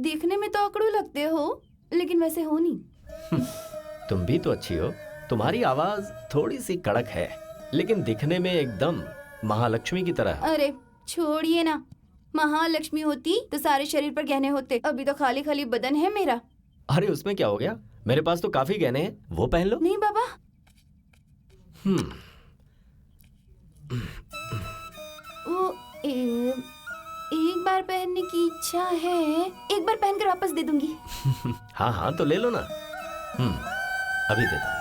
देखने में तो आकड़ू लगते हो, लेकिन वैसे हो नहीं। तुम भी तो अच्छी हो। तुम्हारी आवाज थोड़ी सी कड़क है, लेकिन दिखने में एकदम महालक्ष्मी की तरह। अरे छोड़िए ना, महालक्ष्मी होती तो सारे शरीर पर गहने होते, अभी तो खाली खाली बदन है मेरा। अरे उसमें क्या हो गया, मेरे पास तो काफी गहने हैं, वो पहन लो। नहीं बाबा। वो एक बार पहनने की इच्छा है, एक बार पहनकर वापस दे दूंगी। हाँ हाँ तो ले लो ना। अभी देता हूँ।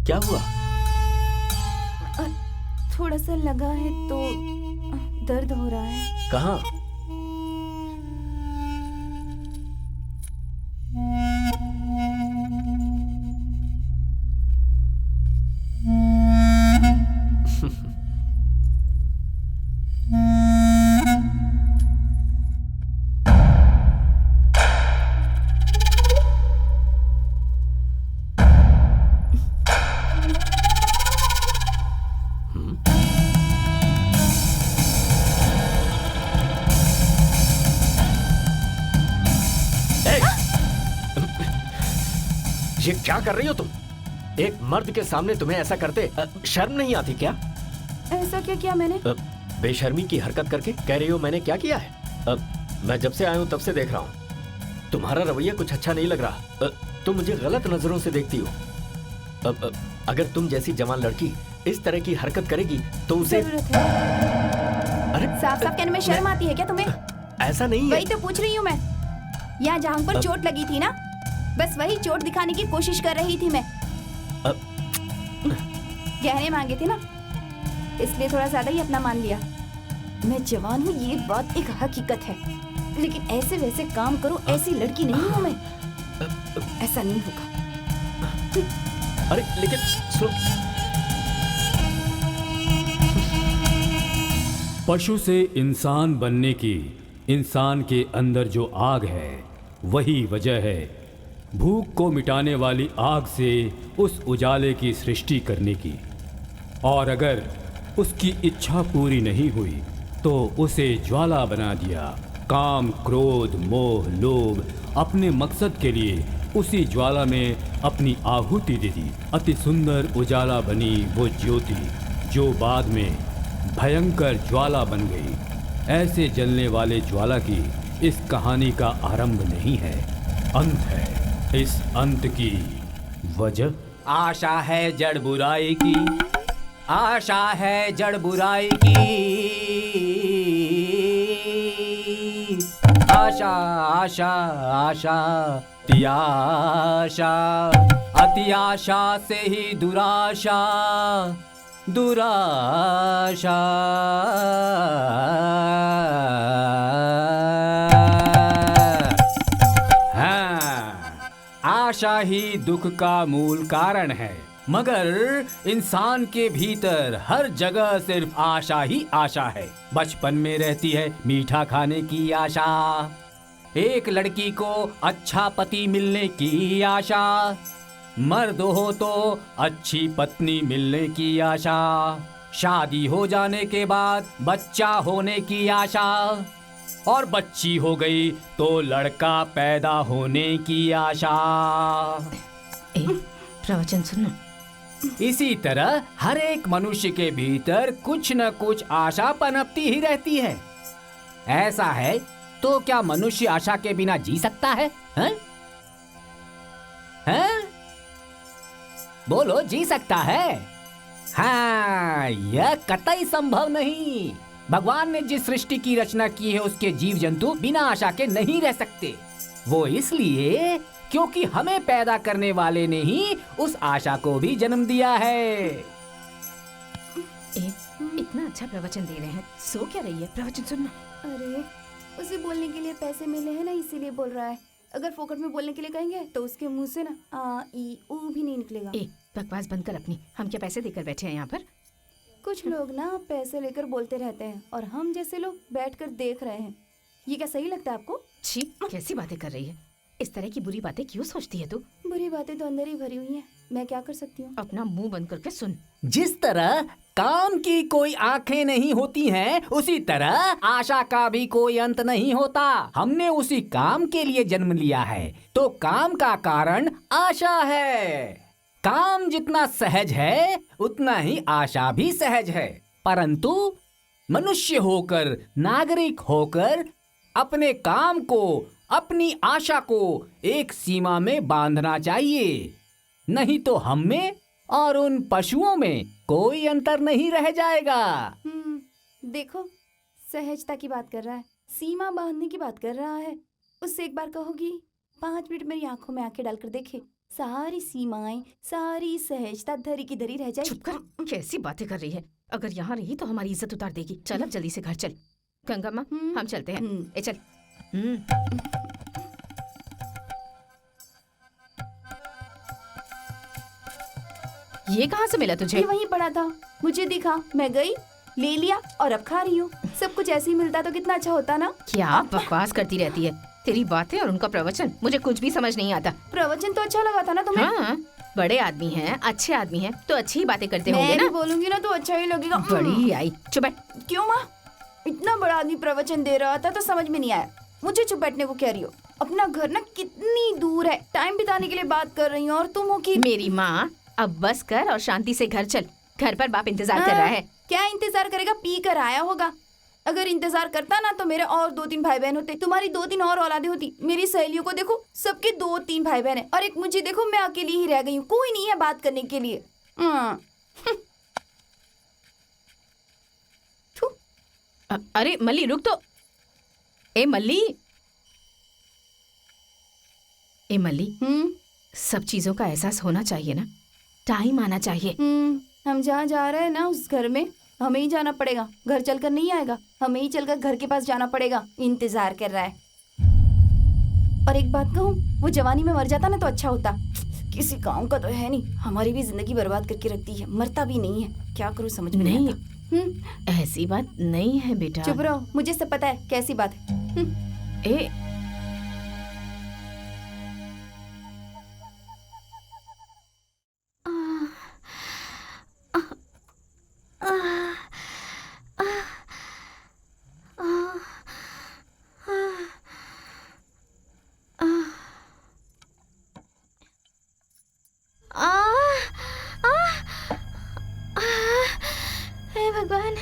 क्या हुआ? थोड़ा सा लगा है तो दर्द हो रहा है। कहाँ? ये क्या कर रही हो तुम? एक मर्द के सामने तुम्हें ऐसा करते शर्म नहीं आती क्या? ऐसा क्या किया मैंने? बेशर्मी की हरकत करके कह रही हो मैंने क्या किया है? मैं जब से आया हूं तब से देख रहा हूं, तुम्हारा रवैया कुछ अच्छा नहीं लग रहा। तुम मुझे गलत नजरों से देखती हो। अगर तुम जैसी जवान लड़की इस तरह की हरकत करेगी तो उसे जरूरत है। अरे साफ साफ कहने में शर्म आती है क्या तुम्हें? ऐसा नहीं है। वही तो पूछ रही हूँ मैं। यहाँ जहां पर चोट लगी थी ना, बस वही चोट दिखाने की कोशिश कर रही थी मैं। गहने मांगे थे ना, इसलिए थोड़ा ज्यादा ही अपना मान लिया। मैं जवान हूँ ये बात एक हकीकत है, लेकिन ऐसे वैसे काम करो ऐसी लड़की नहीं हूँ मैं। ऐसा नहीं होगा। अरे लेकिन सुन, पशु से इंसान बनने की इंसान के अंदर जो आग है वही वजह है भूख को मिटाने वाली आग से उस उजाले की सृष्टि करने की। और अगर उसकी इच्छा पूरी नहीं हुई तो उसे ज्वाला बना दिया। काम, क्रोध, मोह, लोभ अपने मकसद के लिए उसी ज्वाला में अपनी आहुति दे दी। अति सुंदर उजाला बनी वो ज्योति जो बाद में भयंकर ज्वाला बन गई। ऐसे जलने वाले ज्वाला की इस कहानी का आरंभ नहीं है, अंत है। इस अंत की वजह आशा है जड़ बुराई की, आशा है जड़ बुराई की। आशा आशा आशा तियाशा, अति आशा से ही दुराशा, दुराशा। आशा ही दुख का मूल कारण है, मगर इंसान के भीतर हर जगह सिर्फ आशा ही आशा है। बचपन में रहती है मीठा खाने की आशा, एक लड़की को अच्छा पति मिलने की आशा, मर्द हो तो अच्छी पत्नी मिलने की आशा, शादी हो जाने के बाद बच्चा होने की आशा, और बच्ची हो गई तो लड़का पैदा होने की आशा। प्रवचन सुनो। इसी तरह हर एक मनुष्य के भीतर कुछ न कुछ आशा पनपती ही रहती है। ऐसा है तो क्या मनुष्य आशा के बिना जी सकता है? हैं? हैं? बोलो, जी सकता है? हाँ, यह कतई संभव नहीं। भगवान ने जिस सृष्टि की रचना की है उसके जीव जंतु बिना आशा के नहीं रह सकते। वो इसलिए क्योंकि हमें पैदा करने वाले ने ही उस आशा को भी जन्म दिया है। इतना अच्छा प्रवचन दे रहे हैं, सो क्या रही है? प्रवचन सुनना। अरे उसे बोलने के लिए पैसे मिले हैं ना, इसीलिए बोल रहा है। अगर फोकट में बोलने के लिए कहेंगे तो उसके मुंह से ना आ ई ऊ भी नहीं निकलेगा। ए बकवास बंद कर अपनी। हम क्या पैसे देकर बैठे हैं यहाँ पर? कुछ लोग ना पैसे लेकर बोलते रहते हैं और हम जैसे लोग बैठकर देख रहे हैं। ये क्या सही लगता है आपको? छी, कैसी बातें कर रही है? इस तरह की बुरी बातें क्यों सोचती है तू? बुरी बातें तो अंदर ही भरी हुई हैं। मैं क्या कर सकती हूँ? अपना मुंह बंद करके सुन। जिस तरह काम की कोई आंखें नहीं होती हैं, उसी तरह आशा का भी कोई अंत नहीं होता। हमने उसी काम के लिए जन्म लिया है, तो काम का कारण आशा है। काम जितना सहज है उतना ही आशा भी सहज है, परंतु मनुष्य होकर, नागरिक होकर अपने काम को, अपनी आशा को एक सीमा में बांधना चाहिए, नहीं तो हम में और उन पशुओं में कोई अंतर नहीं रह जाएगा। देखो, सहजता की बात कर रहा है, सीमा बांधने की बात कर रहा है। उससे एक बार कहोगी 5 मिनट मेरी आंखों में आंखें डालकर देखे, सारी सीमाएं, सारी सहजता धरी की धरी रह जाएगी। चुप कर, कैसी बातें कर रही है? अगर यहाँ रही तो हमारी इज्जत उतार देगी। चल अब जल्दी से घर चल। गंगा माँ, हम चलते हैं। ए चल। ये कहाँ से मिला तुझे? ये वहीं पड़ा था, मुझे दिखा, मैं गई, ले लिया और अब खा रही हूँ। सब कुछ ऐसे ही मिलता तो कितना अच्छा होता ना। क्या बकवास करती रहती है? तेरी बातें और उनका प्रवचन मुझे कुछ भी समझ नहीं आता। प्रवचन तो अच्छा लगा था ना तुम्हें? हाँ, बड़े आदमी हैं, अच्छे आदमी हैं, तो अच्छी ही बातें करते होंगे मैं ना। भी बोलूंगी ना तो अच्छा ही लगेगा। बड़ी आई, चुप बैठ। क्यों माँ? इतना बड़ा आदमी प्रवचन दे रहा था तो समझ में नहीं आया। मुझे चुप बैठने को कह रही हो? अपना घर ना कितनी दूर है, टाइम बिताने के लिए बात कर रही हूँ और तुम हो कि मेरी माँ, अब बस कर और शांति से घर चल। घर पर बाप इंतजार कर रहा है। क्या इंतजार करेगा? पी कर आया होगा। अगर इंतजार करता ना तो मेरे और 2-3 भाई बहन होते, तुम्हारी 2-3 और औलादे होती। मेरी सहेलियों को देखो, सबके 2-3 भाई बहन है और एक मुझे देखो, मैं अकेली ही रह गई हूँ, कोई नहीं है बात करने के लिए। अरे मल्ली रुक तो। ए मल्ली, ए मल्ली, सब चीजों का एहसास होना चाहिए ना, टाइम आना चाहिए। हम जहाँ जा रहे हैं ना उस घर में हमें ही जाना पड़ेगा। घर चलकर नहीं आएगा, हमें ही चलकर घर के पास जाना पड़ेगा। इंतजार कर रहा है। और एक बात कहूँ, वो जवानी में मर जाता ना तो अच्छा होता। किसी काम का तो है नहीं, हमारी भी जिंदगी बर्बाद करके रखती है, मरता भी नहीं है। क्या करूँ समझ में नहीं आता। ऐसी बात नहीं है बेटा। चुप रहो, मुझे सब पता है कैसी बात है। ए भगवान,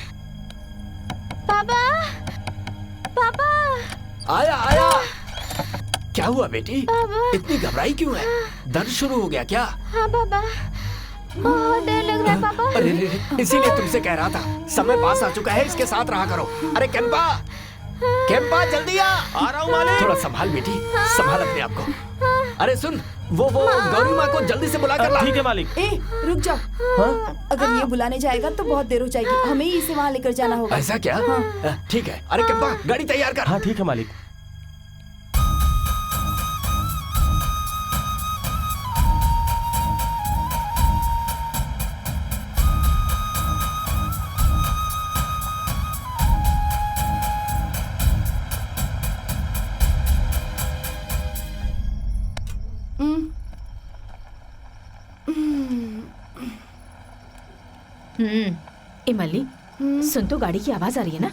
पापा, पापा, आया आया। क्या हुआ बेटी? इतनी घबराई क्यों है? दर्द शुरू हो गया क्या? हाँ पापा, बहुत डर लग रहा है पापा। अरे इसीलिए तुमसे कह रहा था, समय पास आ चुका है, इसके साथ रहा करो। अरे केम्पा, केम्पा जल्दी आ रहा हूँ मालिक। थोड़ा संभाल बेटी, संभाल अपने आप को। अरे सुन, वो गौरी माँ को जल्दी से बुला कर ला। ठीक है मालिक। ए रुक जाओ। अगर ये बुलाने जाएगा तो बहुत देर हो जाएगी, हमें ही इसे वहाँ लेकर जाना होगा। ऐसा क्या? ठीक है। अरे केम्पा, गाड़ी तैयार कर। हाँ ठीक है मालिक। ए मल्ली, सुन तो, गाड़ी की आवाज आ रही है ना?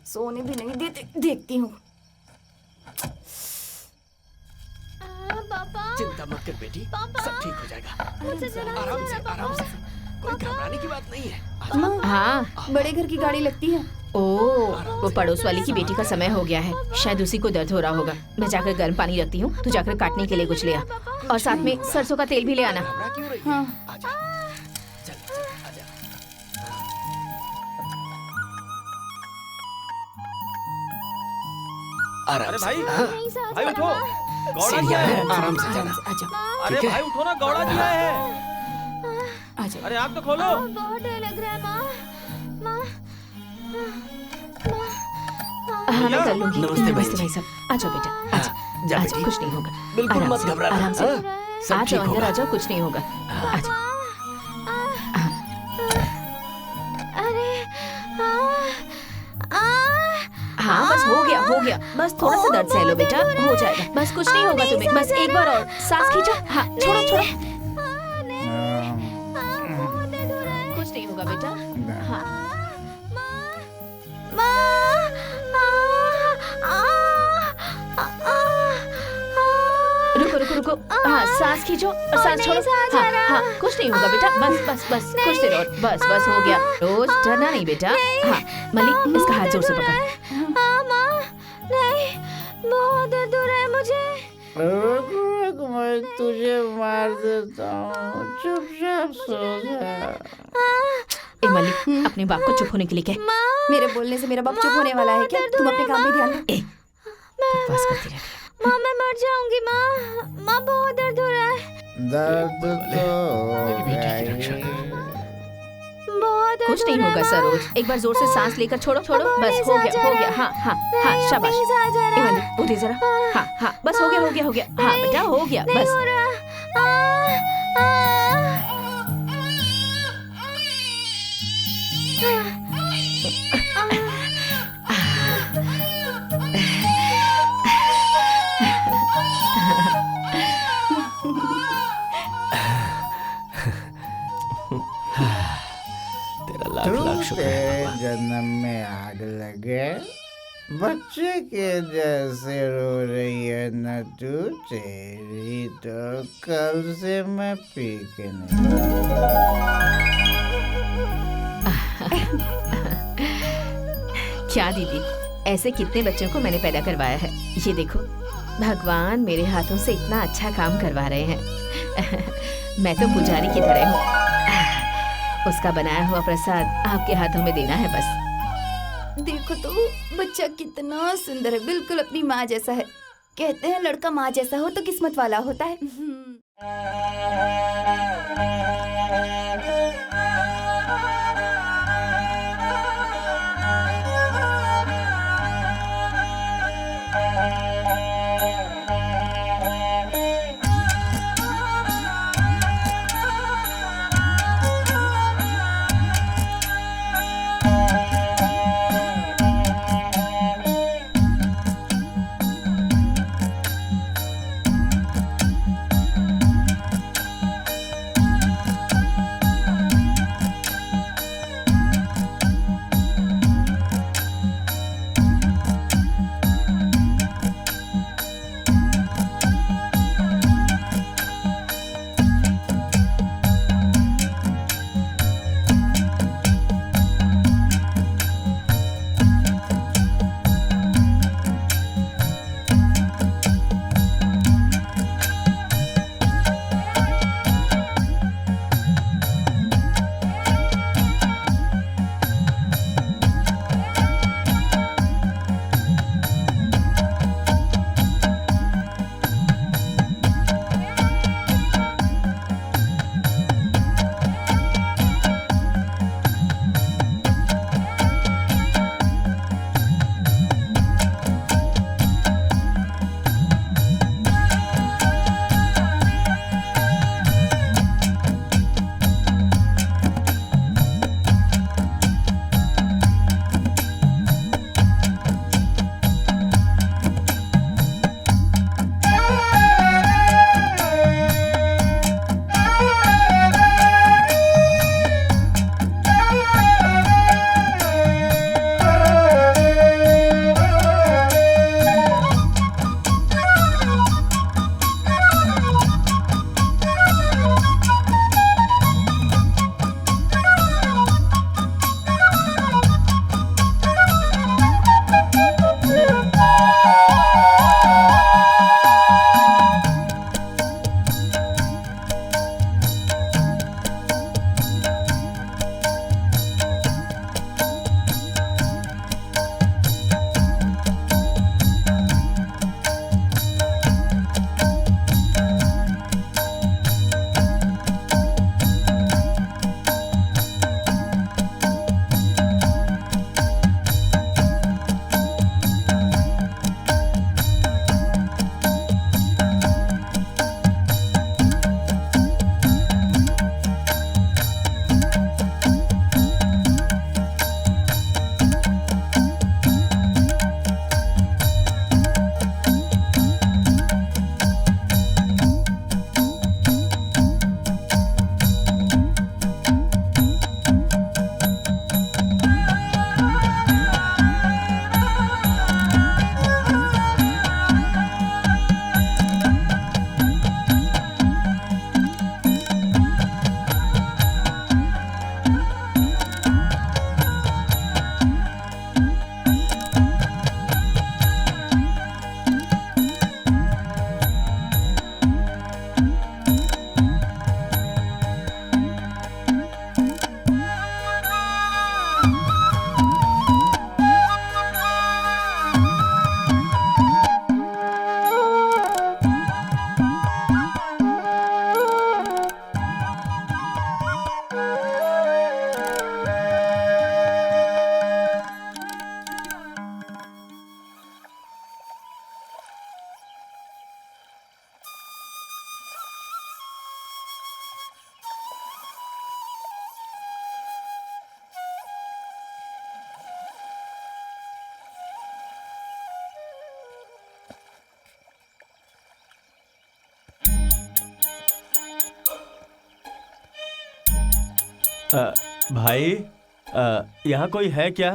सोने भी नहीं देते, देखती हूँ। चिंता मत कर बेटी, सब ठीक हो जाएगा। आराम से। कोई घबराने की बात नहीं है। हाँ, बड़े घर की गाड़ी लगती है। वो पड़ोस वाली की बेटी का समय हो गया है, शायद उसी को दर्द हो रहा होगा। मैं जाकर गर्म पानी रखती हूँ, तू जाकर काटने के लिए कुछ ले आ, और साथ में सरसों का तेल भी ले आना। आजा, चल आजा। अरे भाई, भाई उठो, गौड़ा जी आए हैं। आराम से जाना। अरे भाई उठो ना, गौड़ा जी आए हैं। अरे आँख तो खोलो। बहुत डर लग रहा है माँ। हाँ मैं कर लूंगी। नमस्ते भाई भाई साहब। आ जाओ बेटा, आ जाओ, जा आ बेटी। जाओ, कुछ नहीं होगा। बिल्कुल आराम मत से, घबराना, आराम से। हाँ? सब आ ठीक जाओ अंदर, होगा। आ जाओ, कुछ नहीं होगा। आ जाओ। हाँ बस हो गया, बस थोड़ा सा दर्द सह लो बेटा, हो जाएगा, बस कुछ नहीं होगा तुम्हें, बस एक बार और सांस खींचो। हाँ छोड़ो छोड़ो, कुछ नहीं होगा बेटा। हाँ रुको रुको रुको, हाँ सांस खींचो और सांस छोड़ो। हाँ हाँ कुछ नहीं होगा बेटा, बस बस बस कुछ देर और, बस बस हो गया। रोज डरना नहीं बेटा। हाँ मलिक इसका हाथ जोर से पकड़। नहीं, बहुत दर्द हो रहा है मुझे। रुक, मैं तुझे मार देता हूँ, चुपचाप सो जा। ए मलिक अपने बाप को चुप होने के लिए कह। मेरे बोलने से मेरा बाप चुप होने वाला है क्या? तुम अपने काम में ध्यान दो। ए बकवास करती रहती है। माँ मैं मर जाऊंगी माँ, माँ बहुत दर्द हो रहा है। दर्द तो मेरी बेटी की रक्षा कर। बहुत दर्द कुछ नहीं हो रहा है, होगा माँ। सरोज, एक बार जोर से सांस लेकर छोड़ो छोड़ो, बस हो गया। हाँ हाँ हाँ शाबाश। नहीं आ जा ए रहा। मलिक उठे जरा। हाँ हाँ बस हो गया। हाँ बेटा हो गया नहीं बस। हो रहा। तेरा लाख लाख शुक्र है तेरे भगवान। जन्म में आग लगे, बच्चे के जैसे रो रही है न तू, तेरी तो कल से मैं पी के नहीं। क्या दीदी, ऐसे कितने बच्चों को मैंने पैदा करवाया है। ये देखो भगवान मेरे हाथों से इतना अच्छा काम करवा रहे हैं। मैं तो पुजारी की तरह हूँ। उसका बनाया हुआ प्रसाद आपके हाथों में देना है बस। देखो तो बच्चा कितना सुंदर है, बिल्कुल अपनी माँ जैसा है। कहते हैं लड़का माँ जैसा हो तो किस्मत वाला होता है। भाई यहाँ कोई है क्या?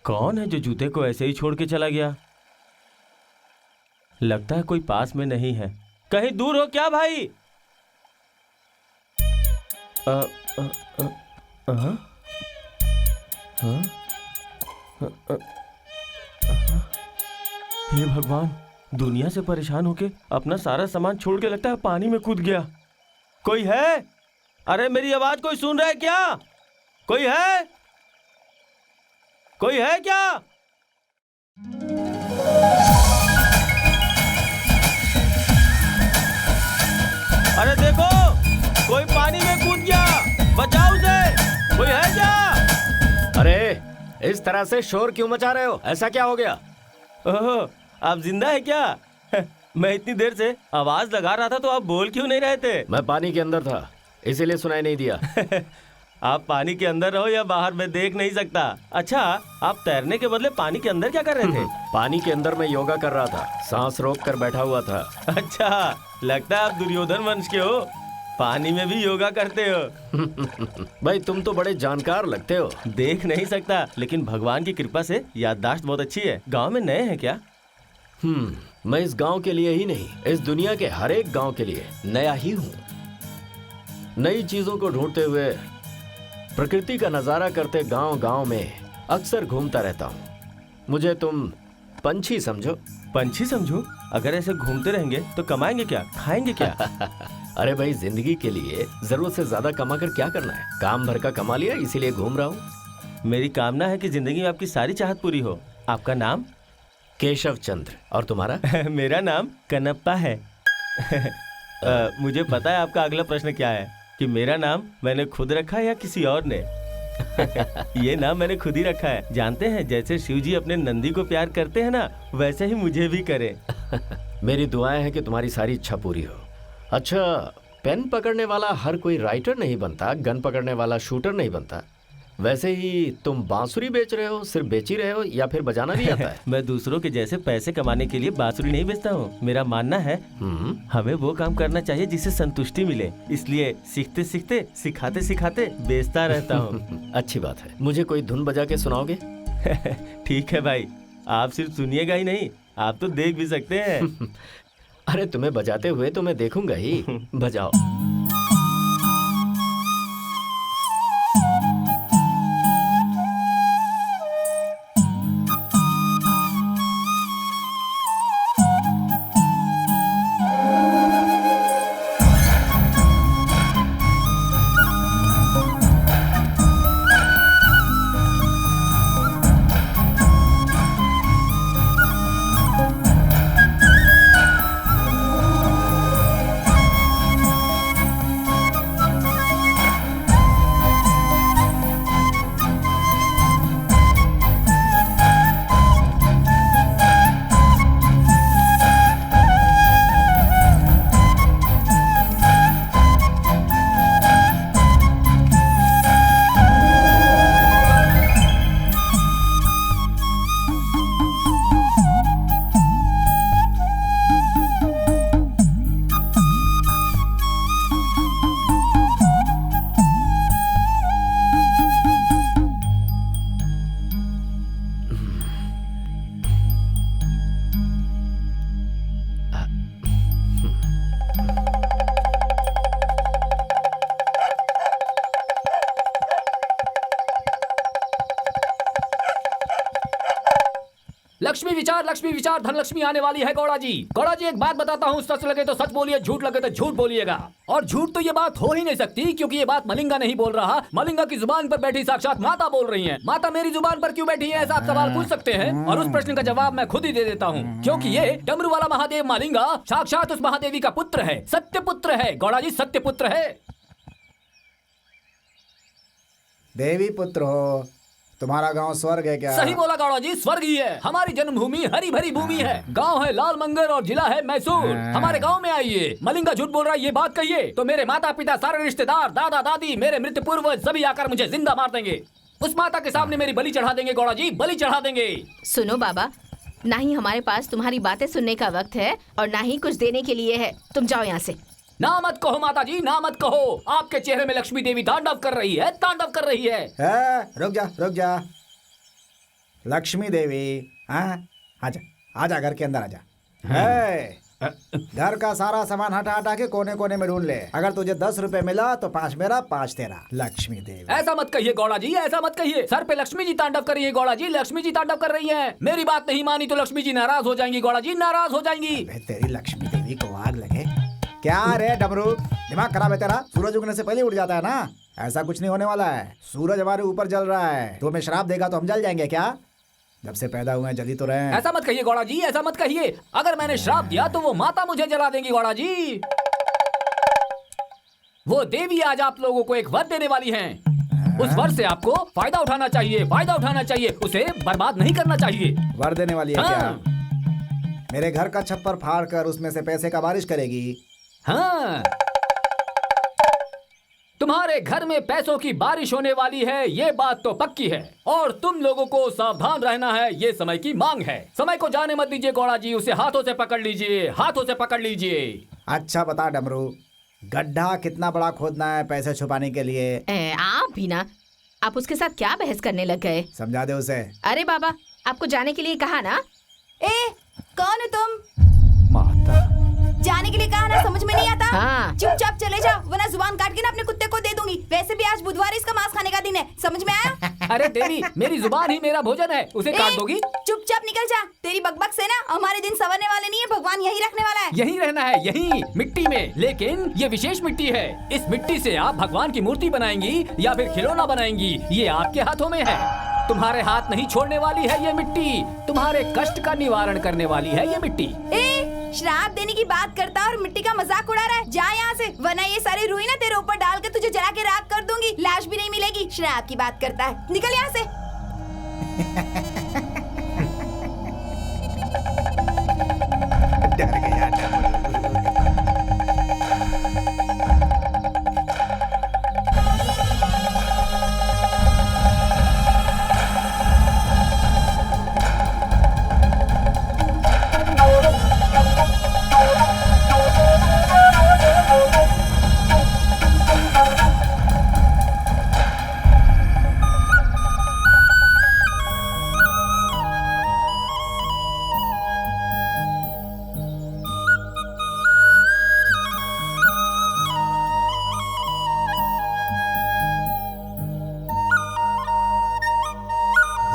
कौन है जो जूते को ऐसे ही छोड़ के चला गया? लगता है कोई पास में नहीं है। कहीं दूर हो क्या भाई? हे भगवान, दुनिया से परेशान होके अपना सारा सामान छोड़ के लगता है पानी में कूद गया। कोई है? अरे मेरी आवाज कोई सुन रहा है क्या? कोई है? कोई है क्या? अरे देखो, कोई पानी में कूद गया, बचाओ उसे। कोई है क्या? अरे इस तरह से शोर क्यों मचा रहे हो? ऐसा क्या हो गया? ओह, आप जिंदा है क्या? मैं इतनी देर से आवाज लगा रहा था तो आप बोल क्यों नहीं रहे थे? मैं पानी के अंदर था, इसीलिए सुनाई नहीं दिया। आप पानी के अंदर रहो या बाहर, मैं देख नहीं सकता। अच्छा, आप तैरने के बदले पानी के अंदर क्या कर रहे थे? पानी के अंदर मैं योगा कर रहा था, सांस रोक कर बैठा हुआ था। अच्छा, लगता है आप दुर्योधन वंश के हो, पानी में भी योगा करते हो। भाई तुम तो बड़े जानकार लगते हो। देख नहीं सकता, लेकिन भगवान की कृपा से याददाश्त बहुत अच्छी है। गांव में नए हैं क्या? मैं इस गांव के लिए ही नहीं, इस दुनिया के हर एक गांव के लिए नया ही हूँ। नई चीजों को ढूंढते हुए, प्रकृति का नजारा करते गांव गांव में अक्सर घूमता रहता हूँ। मुझे तुम पंछी समझो। पंछी समझो? अगर ऐसे घूमते रहेंगे तो कमाएंगे क्या, खाएंगे क्या? अरे भाई, जिंदगी के लिए जरूरत से ज्यादा कमा कर क्या करना है? काम भर का कमा लिया, इसीलिए घूम रहा हूँ। मेरी कामना है कि जिंदगी में आपकी सारी चाहत पूरी हो। आपका नाम? केशव चंद्र। और तुम्हारा? मेरा नाम कनप्पा है। मुझे पता है आपका अगला प्रश्न क्या है, कि मेरा नाम मैंने खुद रखा है या किसी और ने? ये नाम मैंने खुद ही रखा है। जानते हैं, जैसे शिव जी अपने नंदी को प्यार करते हैं ना, वैसे ही मुझे भी करें। मेरी दुआएं हैं कि तुम्हारी सारी इच्छा पूरी हो। अच्छा, पेन पकड़ने वाला हर कोई राइटर नहीं बनता, गन पकड़ने वाला शूटर नहीं बनता। वैसे ही तुम बांसुरी बेच रहे हो, सिर्फ बेच ही रहे हो या फिर बजाना भी आता है? मैं दूसरों के जैसे पैसे कमाने के लिए बांसुरी नहीं बेचता हूँ। मेरा मानना है हमें वो काम करना चाहिए जिससे संतुष्टि मिले, इसलिए सीखते सीखते, सिखाते सिखाते बेचता रहता हूँ। अच्छी बात है। मुझे कोई धुन बजा के सुनाओगे? ठीक है भाई, आप सिर्फ सुनिएगा ही नहीं, आप तो देख भी सकते हैं। अरे तुम्हें बजाते हुए तो मैं देखूंगा ही। बजाओ। लक्ष्मी विचार धन लक्ष्मी आने वाली है। गौड़ा जी, एक बात बताता हूँ, सच लगे तो सच बोलिए, झूठ लगे तो झूठ बोलिएगा। और झूठ तो ये बात हो ही नहीं सकती, क्योंकि ये बात मलिंगा नहीं बोल रहा, मलिंगा की जुबान पर बैठी साक्षात माता बोल रही हैं। माता मेरी जुबान पर क्यों बैठी है, ऐसा आप सवाल पूछ सकते हैं, और उस प्रश्न का जवाब मैं खुद ही दे देता हूँ, क्योंकि ये डमरू वाला महादेव मलिंगा साक्षात उस महादेवी का पुत्र है, सत्य पुत्र है। गौड़ा जी, सत्य पुत्र है। देवी पुत्र हो, तुम्हारा गांव स्वर्ग है क्या? सही बोला गौड़ा जी, स्वर्ग ही है। हमारी जन्मभूमि हरी भरी भूमि है। गांव है लाल मंगर और जिला है मैसूर। हमारे गांव में आइए। मलिंगा झूठ बोल रहा है ये बात कहिए तो मेरे माता पिता, सारे रिश्तेदार, दादा दादी, मेरे मृत पूर्वज सभी आकर मुझे जिंदा मार देंगे। उस माता के सामने मेरी बलि चढ़ा देंगे। गौड़ा जी, बलि चढ़ा देंगे। सुनो बाबा, ना ही हमारे पास तुम्हारी बातें सुनने का वक्त है और ना ही कुछ देने के लिए है। तुम जाओ यहाँ से। ना मत कहो माता जी, ना मत कहो। आपके चेहरे में लक्ष्मी देवी तांडव कर रही है, तांडव कर रही है। रुक जा। लक्ष्मी देवी, हाँ आजा आजा, घर के अंदर आजा। घर का सारा सामान हटा हटा के कोने कोने में ढूंढ ले। अगर तुझे 10 रुपए मिला तो 5 मेरा 5 तेरा। लक्ष्मी देवी, ऐसा मत कहिए गौड़ा जी, ऐसा मत कहिए। सर पे लक्ष्मी जी तांडव कर रही है गौड़ा जी, लक्ष्मी जी तांडव कर रही है। मेरी बात नहीं मानी तो लक्ष्मी जी नाराज हो जाएंगी गौड़ा जी, नाराज हो जाएंगी। तेरी लक्ष्मी देवी को आग लगे क्या रे डमरू, दिमाग खराब है तेरा? सूरज उगने से पहले उठ जाता है ना। ऐसा कुछ नहीं होने वाला है। सूरज हमारे ऊपर जल रहा है, तो हमें श्राप देगा तो हम जल जाएंगे क्या? जब से पैदा हुए हैं जली तो रहे हैं। ऐसा मत कहिए गौड़ा जी, ऐसा मत कहिए। अगर मैंने श्राप दिया तो वो माता मुझे जला देंगी गौड़ा जी। वो देवी आज आप लोगों को एक वर देने वाली हैं। उस वर से आपको फायदा उठाना चाहिए, फायदा उठाना चाहिए, उसे बर्बाद नहीं करना चाहिए। वर देने वाली है हाँ। क्या? मेरे घर का छप्पर फाड़ कर उसमें से पैसे का बारिश करेगी? हाँ, तुम्हारे घर में पैसों की बारिश होने वाली है, ये बात तो पक्की है। और तुम लोगों को सावधान रहना है, ये समय की मांग है। समय को जाने मत दीजिए गौड़ा जी, उसे हाथों से पकड़ लीजिए, हाथों से पकड़ लीजिए। अच्छा बता डमरू, गड्ढा कितना बड़ा खोदना है पैसे छुपाने के लिए? आप भी ना, आप उसके साथ क्या बहस करने लग गए? समझा दे उसे। अरे बाबा, आपको जाने के लिए कहा ना। ए, कौन हो तुम? माता, जाने के लिए कहा ना, समझ में नहीं आता? हाँ। चुपचाप चले जाओ, वरना जुबान काट के ना अपने कुत्ते को दे दूंगी। वैसे भी आज बुधवार है, इसका मांस खाने का दिन है, समझ में आया? अरे देवी, मेरी जुबान ही मेरा भोजन है, उसे काट दोगी? चुपचाप निकल जा। तेरी बकबक से ना हमारे दिन संवरने वाले नहीं है, भगवान यही रखने वाला है। यहीं रहना है, यहीं मिट्टी में। लेकिन ये विशेष मिट्टी है। इस मिट्टी से आप भगवान की मूर्ति बनाएंगी या फिर खिलौना बनाएंगी, ये आपके हाथों में है। तुम्हारे हाथ नहीं छोड़ने वाली है ये मिट्टी, तुम्हारे कष्ट का निवारण करने वाली है ये मिट्टी। श्राप देने की बात करता और मिट्टी का मजाक उड़ा रहा है। जा यहाँ से, वरना ये सारी रुई ना तेरे ऊपर डाल के तुझे जला के राख कर दूंगी। लाश भी नहीं मिलेगी। श्राप की बात करता है, निकल यहाँ से। डर गया डमरू।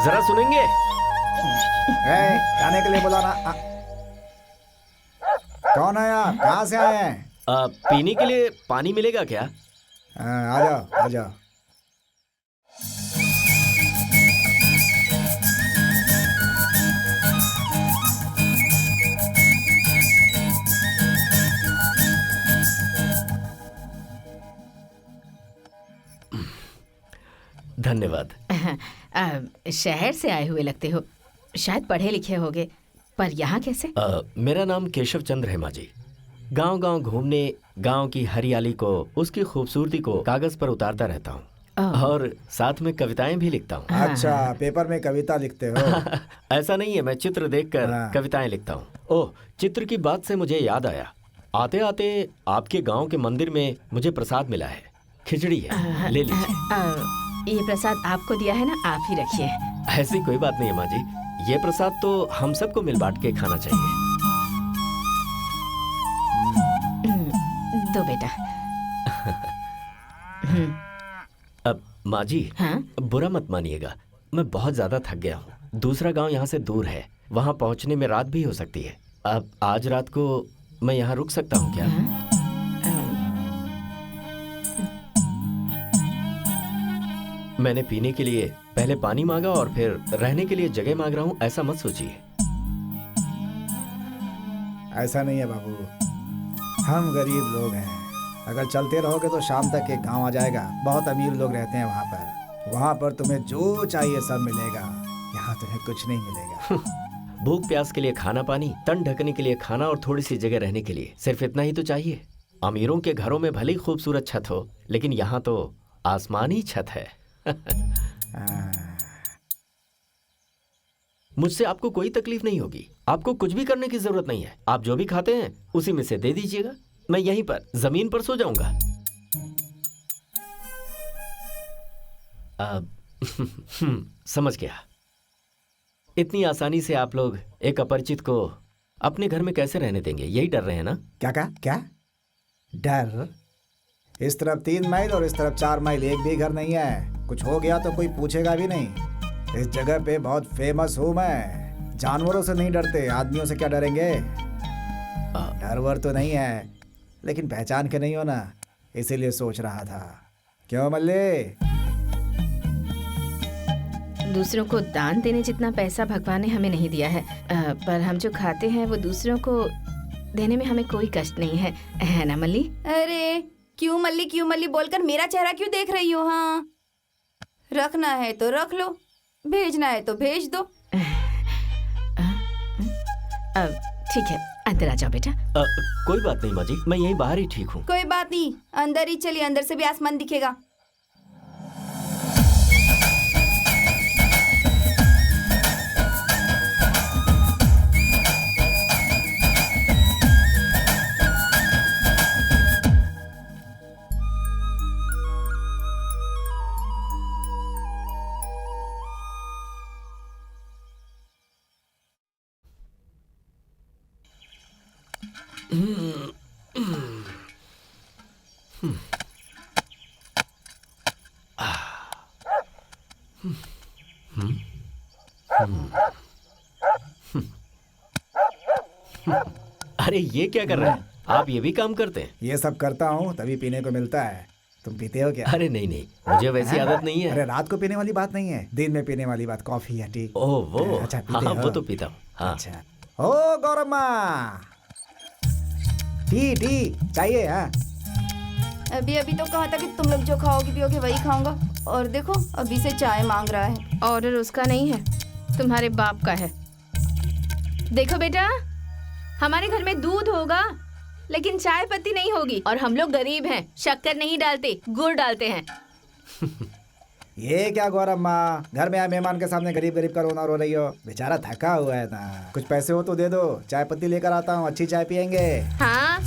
जरा सुनेंगे? जाने के लिए बोला ना। कौन है आप? कहाँ से आए हैं? पीने के लिए पानी मिलेगा क्या? आ जाओ आ जाओ। धन्यवाद। शहर से आए हुए लगते हो, शायद पढ़े लिखे होगे, पर यहाँ कैसे? मेरा नाम केशव चंद्र है माँ जी। गांव-गांव घूमने, गांव की हरियाली को, उसकी खूबसूरती को कागज पर उतारता रहता हूँ और साथ में कविताएं भी लिखता हूँ। अच्छा, पेपर में कविता लिखते हो? ऐसा नहीं है, मैं चित्र देखकर कविताएं लिखता हूँ। ओह, चित्र की बात से मुझे याद आया, आते आते आपके गाँव के मंदिर में मुझे प्रसाद मिला है, खिचड़ी है, ले लीजिए। ये प्रसाद आपको दिया है ना, आप ही रखिए। ऐसी कोई बात नहीं है माँ जी, ये प्रसाद तो हम सबको मिल बांट के खाना चाहिए। दो बेटा। अब माँ जी, हाँ? बुरा मत मानिएगा, मैं बहुत ज्यादा थक गया हूँ। दूसरा गांव यहाँ से दूर है, वहाँ पहुँचने में रात भी हो सकती है। अब आज रात को मैं यहाँ रुक सकता हूँ क्या? मैंने पीने के लिए पहले पानी मांगा और फिर रहने के लिए जगह मांग रहा हूँ, ऐसा मत सोचिए। ऐसा नहीं है बाबू, हम गरीब लोग हैं। अगर चलते रहोगे तो शाम तक एक गांव आ जाएगा, बहुत अमीर लोग रहते हैं वहाँ पर तुम्हें जो चाहिए सब मिलेगा। यहाँ तुम्हें कुछ नहीं मिलेगा। भूख प्यास के लिए खाना पानी, तन ढकने के लिए खाना और थोड़ी सी जगह रहने के लिए, सिर्फ इतना ही तो चाहिए। अमीरों के घरों में भले ही खूबसूरत छत हो, लेकिन यहाँ तो आसमानी छत है। मुझसे आपको कोई तकलीफ नहीं होगी, आपको कुछ भी करने की जरूरत नहीं है। आप जो भी खाते हैं उसी में से दे दीजिएगा, मैं यहीं पर जमीन पर सो जाऊंगा। समझ गया। इतनी आसानी से आप लोग एक अपरिचित को अपने घर में कैसे रहने देंगे? यही डर रहे हैं ना? क्या कहा? क्या डर? इस तरफ 3 माइल और इस तरफ 4 माइल एक भी घर नहीं है। कुछ हो गया तो कोई पूछेगा भी नहीं। इस जगह पे बहुत फेमस हूँ मैं। जानवरों से नहीं डरते, आदमियों से क्या डरेंगे? डर वर तो नहीं है, लेकिन पहचान के नहीं हो ना, इसीलिए सोच रहा था। क्यों मल्ले? दूसरों को दान देने जितना पैसा भगवान ने हमें नहीं दिया है, पर हम जो खाते हैं वो दूसरों को देने में हमें कोई कष्ट नहीं है ना मल्ली? अरे क्यों मल्ली बोलकर मेरा चेहरा क्यों देख रही हो? हाँ, रखना है तो रख लो, भेजना है तो भेज दो। ठीक है, अंदर आ जाओ बेटा। कोई बात नहीं माँ जी, मैं यहीं बाहर ही ठीक हूँ। कोई बात नहीं, अंदर ही चलिए, अंदर से भी आसमान दिखेगा। अरे ये क्या कर रहे हैं आप? ये भी काम करते हैं? ये सब करता हूँ तभी पीने को मिलता है। तुम पीते हो क्या? अरे नहीं नहीं, मुझे वैसी आदत नहीं है। अरे रात को पीने वाली बात नहीं है, दिन में पीने वाली बात, कॉफी या टी। ओह वो, अच्छा पीते हाँ हो? वो तो पीता हूँ। हाँ। अच्छा। ओ गौरम्मा, टी चाहिए? हाँ अभी तो कहा था कि तुम लोग जो खाओगे पियोगे वही खाऊंगा, और देखो अभी से चाय मांग रहा है। ऑर्डर उसका नहीं है, तुम्हारे बाप का है। देखो बेटा, हमारे घर में दूध होगा लेकिन चाय पत्ती नहीं होगी, और हम लोग गरीब हैं, शक्कर नहीं डालते, गुड़ डालते हैं। ये क्या गौरम्मा, घर में आए मेहमान के सामने गरीब का रोना रो रही हो? बेचारा थका हुआ है ना, कुछ पैसे हो तो दे दो, चाय पत्ती लेकर आता हूँ, अच्छी चाय पियेंगे। हाँ,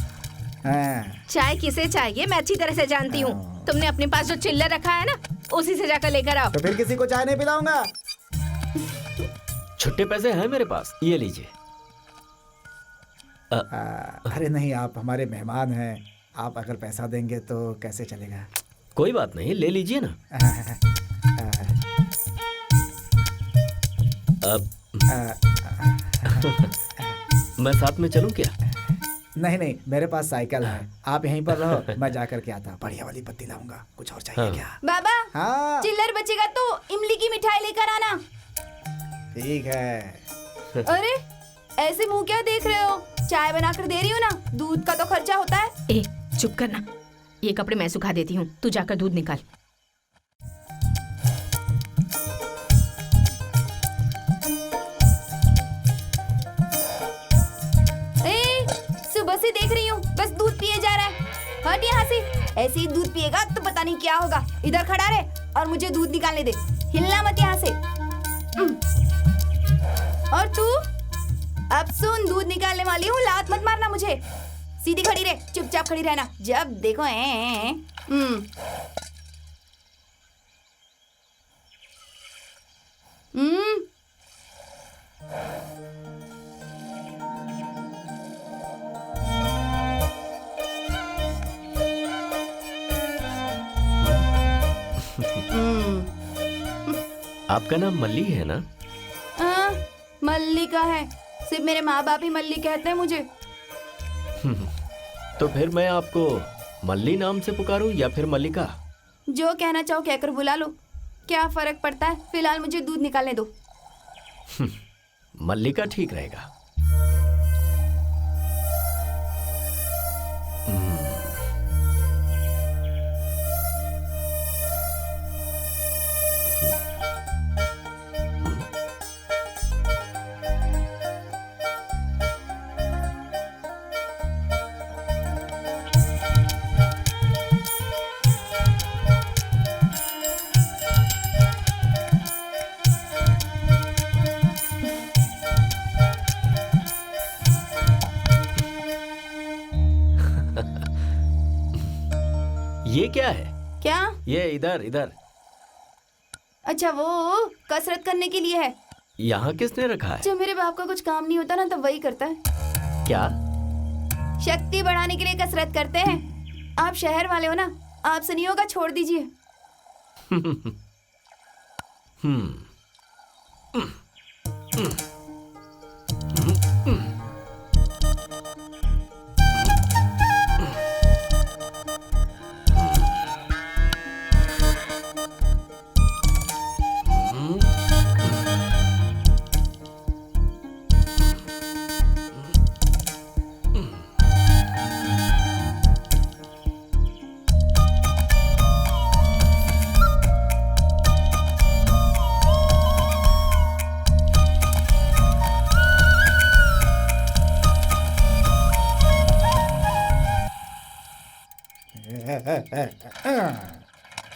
हाँ। चाय किसे चाहिए मैं अच्छी तरह से जानती हूँ। तुमने अपने पास जो चिल्लर रखा है ना, उसी से जाकर लेकर आओ। तो फिर किसी को चाय नहीं पिलाऊंगा। छुट्टे पैसे हैं मेरे पास, ये लीजिए। अरे नहीं, आप हमारे मेहमान हैं, आप अगर पैसा देंगे तो कैसे चलेगा? कोई बात नहीं, ले लीजिए ना। अब मैं साथ में चलूं क्या? नहीं, मेरे पास साइकिल है, आप यहीं पर रहो, मैं जाकर के आता। बढ़िया वाली पत्ती लाऊंगा। कुछ और चाहिए? हाँ। क्या बाबा? हाँ चिल्लर बचेगा तो इमली की मिठाई लेकर आना। ठीक है। अरे ऐसे मुंह क्या देख रहे हो? चाय बनाकर दे रही हूँ ना, दूध का तो खर्चा होता है। ए, चुप करना, ये कपड़े मैं सुखा देती हूँ, तू जाकर दूध निकाल। ए, सुबह से देख रही हूँ, बस दूध पिए जा रहा है। हट यहाँ से, ऐसे ही दूध पिएगा तो पता नहीं क्या होगा। इधर खड़ा रहे और मुझे दूध निकालने दे, हिलना मत यहाँ से। और तू? अब सुन, दूध निकालने वाली हूँ, लात मत मारना मुझे। सीधी खड़ी रहे, चुपचाप खड़ी रहना, जब देखो आपका नाम मल्ली है ना? मल्ली का है, सिर्फ मेरे माँ बाप ही मल्ली कहते हैं मुझे। तो फिर मैं आपको मल्ली नाम से पुकारूं या फिर मल्लिका? जो कहना चाहो कहकर बुला लो, क्या फर्क पड़ता है। फिलहाल मुझे दूध निकालने दो। मल्लिका ठीक रहेगा। ये क्या है? क्या? ये इधर इधर। अच्छा, वो कसरत करने के लिए है। यहाँ किसने रखा है? जब मेरे बाप का कुछ काम नहीं होता ना, तब वही करता है। क्या? शक्ति बढ़ाने के लिए कसरत करते हैं। आप शहर वाले हो ना, आपसे नहीं होगा, छोड़ दीजिए।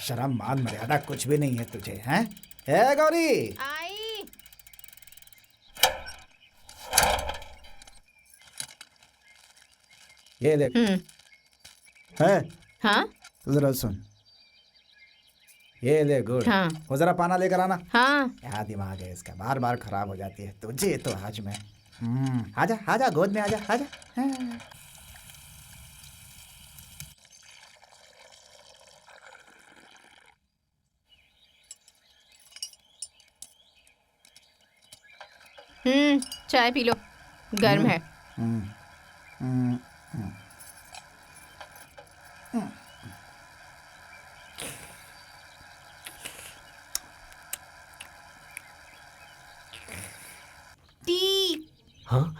शर्म मान मर्यादा कुछ भी नहीं है तुझे, हैं? ए गौरी, आई। ये ले। है? हाँ जरा सुन, ये ले गुड़। हाँ। वो जरा पाना लेकर आना। हाँ। क्या दिमाग है इसका, बार बार खराब हो जाती है तुझे तो आज में। आजा आजा, गोद में आजा आजा। हाँ। चाय पी लो, गर्म है। टी। हाँ?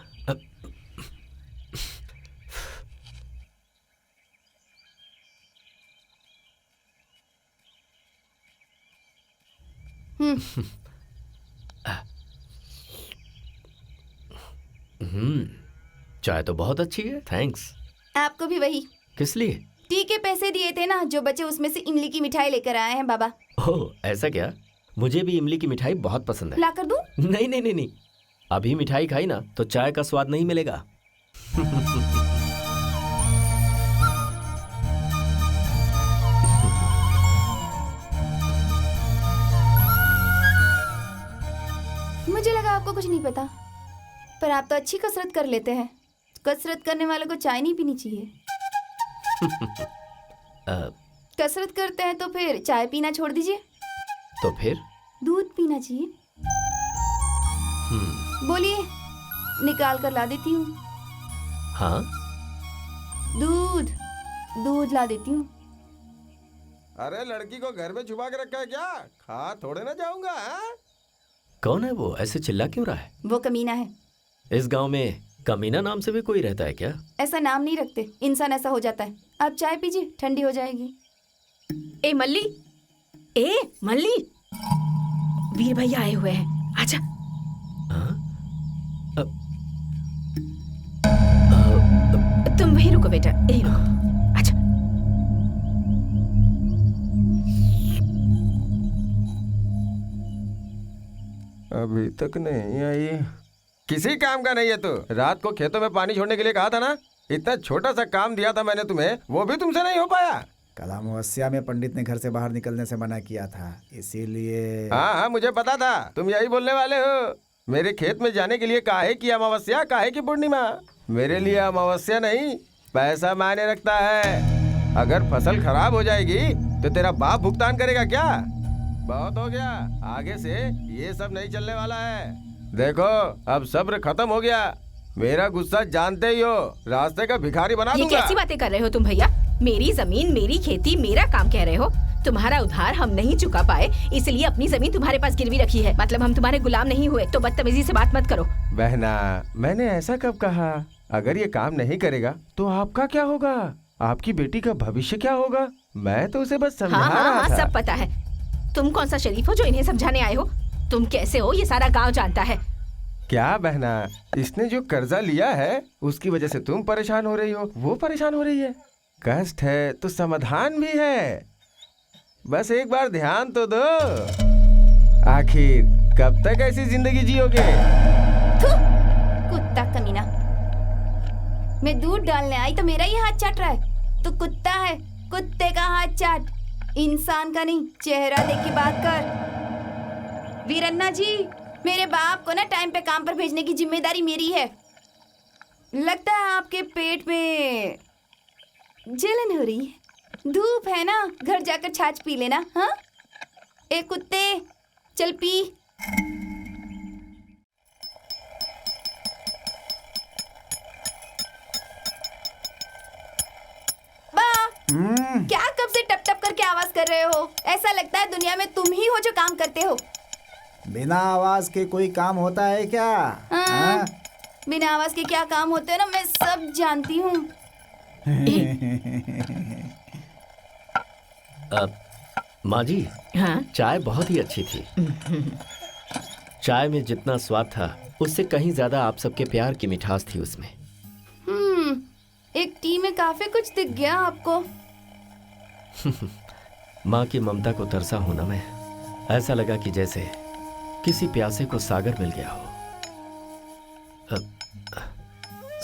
चाय तो बहुत अच्छी है, थैंक्स। आपको भी वही। किस लिए? टी के पैसे दिए थे ना, जो बचे उसमें से इमली की मिठाई लेकर आए हैं बाबा। ओह, ऐसा क्या? मुझे भी इमली की मिठाई बहुत पसंद है। ला कर दूं? नहीं नहीं नहीं नहीं, अभी मिठाई खाई ना तो चाय का स्वाद नहीं मिलेगा। मुझे लगा आपको कुछ नहीं पता, पर आप तो अच्छी कसरत कर लेते हैं। कसरत करने वालों को चाय नहीं पीनी चाहिए। कसरत करते हैं तो फिर चाय पीना छोड़ दीजिए। तो फिर? दूध पीना चाहिए। बोलिए, निकाल कर ला देती हूँ। हाँ? दूध ला देती हूँ। अरे लड़की को घर में छुपा के रखा है क्या? खा थोड़े ना जाऊंगा। हाँ? कौन है वो? ऐसे चिल्ला क्यों रहा है? वो कमीना है। इस गांव में कमीना नाम से भी कोई रहता है क्या? ऐसा नाम नहीं रखते, इंसान ऐसा हो जाता है। आप चाय पीजिए, ठंडी हो जाएगी। ए मल्ली, वीर भैया आए हुए हैं, आजा। तुम वहीं रुको बेटा, यहीं रुको, आजा। अभी तक नहीं आई। किसी काम का नहीं है तो। रात को खेतों में पानी छोड़ने के लिए कहा था ना, इतना छोटा सा काम दिया था मैंने तुम्हें, वो भी तुमसे नहीं हो पाया। कल अमावस्या में पंडित ने घर से बाहर निकलने से मना किया था, इसीलिए। हाँ, मुझे पता था तुम यही बोलने वाले हो। मेरे खेत में जाने के लिए काहे की अमावस्या, काहे की पूर्णिमा? मेरे लिए अमावस्या नहीं, पैसा मायने रखता है। अगर फसल खराब हो जाएगी तो तेरा बाप भुगतान करेगा क्या? बहुत हो गया, आगे से ये सब नहीं चलने वाला है। देखो, अब सब्र खत्म हो गया। मेरा गुस्सा जानते ही हो, रास्ते का भिखारी बना दूंगा। ये कैसी बातें कर रहे हो तुम भैया? मेरी जमीन, मेरी खेती, मेरा काम कह रहे हो। तुम्हारा उधार हम नहीं चुका पाए, इसलिए अपनी जमीन तुम्हारे पास गिरवी रखी है। मतलब हम तुम्हारे गुलाम नहीं हुए, तो बदतमीजी से बात मत करो। बहना, मैंने ऐसा कब कहा? अगर ये काम नहीं करेगा तो आपका क्या होगा? आपकी बेटी का भविष्य क्या होगा? मैं तो उसे बस समझा रहा था। सब पता है। तुम कौन सा शरीफ हो जो इन्हें समझाने आए हो? तुम कैसे हो ये सारा गाँव जानता है। क्या बहना, इसने जो कर्जा लिया है उसकी वजह से तुम परेशान हो रही हो, वो परेशान हो रही है। कष्ट है तो समाधान भी है, बस एक बार ध्यान तो दो। आखिर कब तक ऐसी जिंदगी जियोगे? कुत्ता कमीना। मैं दूध डालने आई तो मेरा ही हाथ चाट रहा है। तो कुत्ता है, कुत्ते का हाथ चाट, इंसान का नहीं। चेहरा देख के बात कर। वीरन्ना जी, मेरे बाप को ना टाइम पे काम पर भेजने की जिम्मेदारी मेरी है। लगता है आपके पेट में जलन हो रही है। धूप है ना, घर जाकर छाछ पी लेना। हाँ, ए कुत्ते, चल पी। क्या कब से टप टप करके आवाज कर रहे हो? ऐसा लगता है दुनिया में तुम ही हो जो काम करते हो। बिना आवाज के कोई काम होता है क्या? हाँ? बिना आवाज के क्या काम होते हैं ना, मैं सब जानती हूँ। माँ जी, हाँ? चाय बहुत ही अच्छी थी। चाय में जितना स्वाद था उससे कहीं ज्यादा आप सबके प्यार की मिठास थी उसमें। एक टी में काफी कुछ दिख गया आपको। माँ की ममता को तरसा हूं ना मैं। ऐसा लगा कि जैसे किसी प्यासे को सागर मिल गया हो।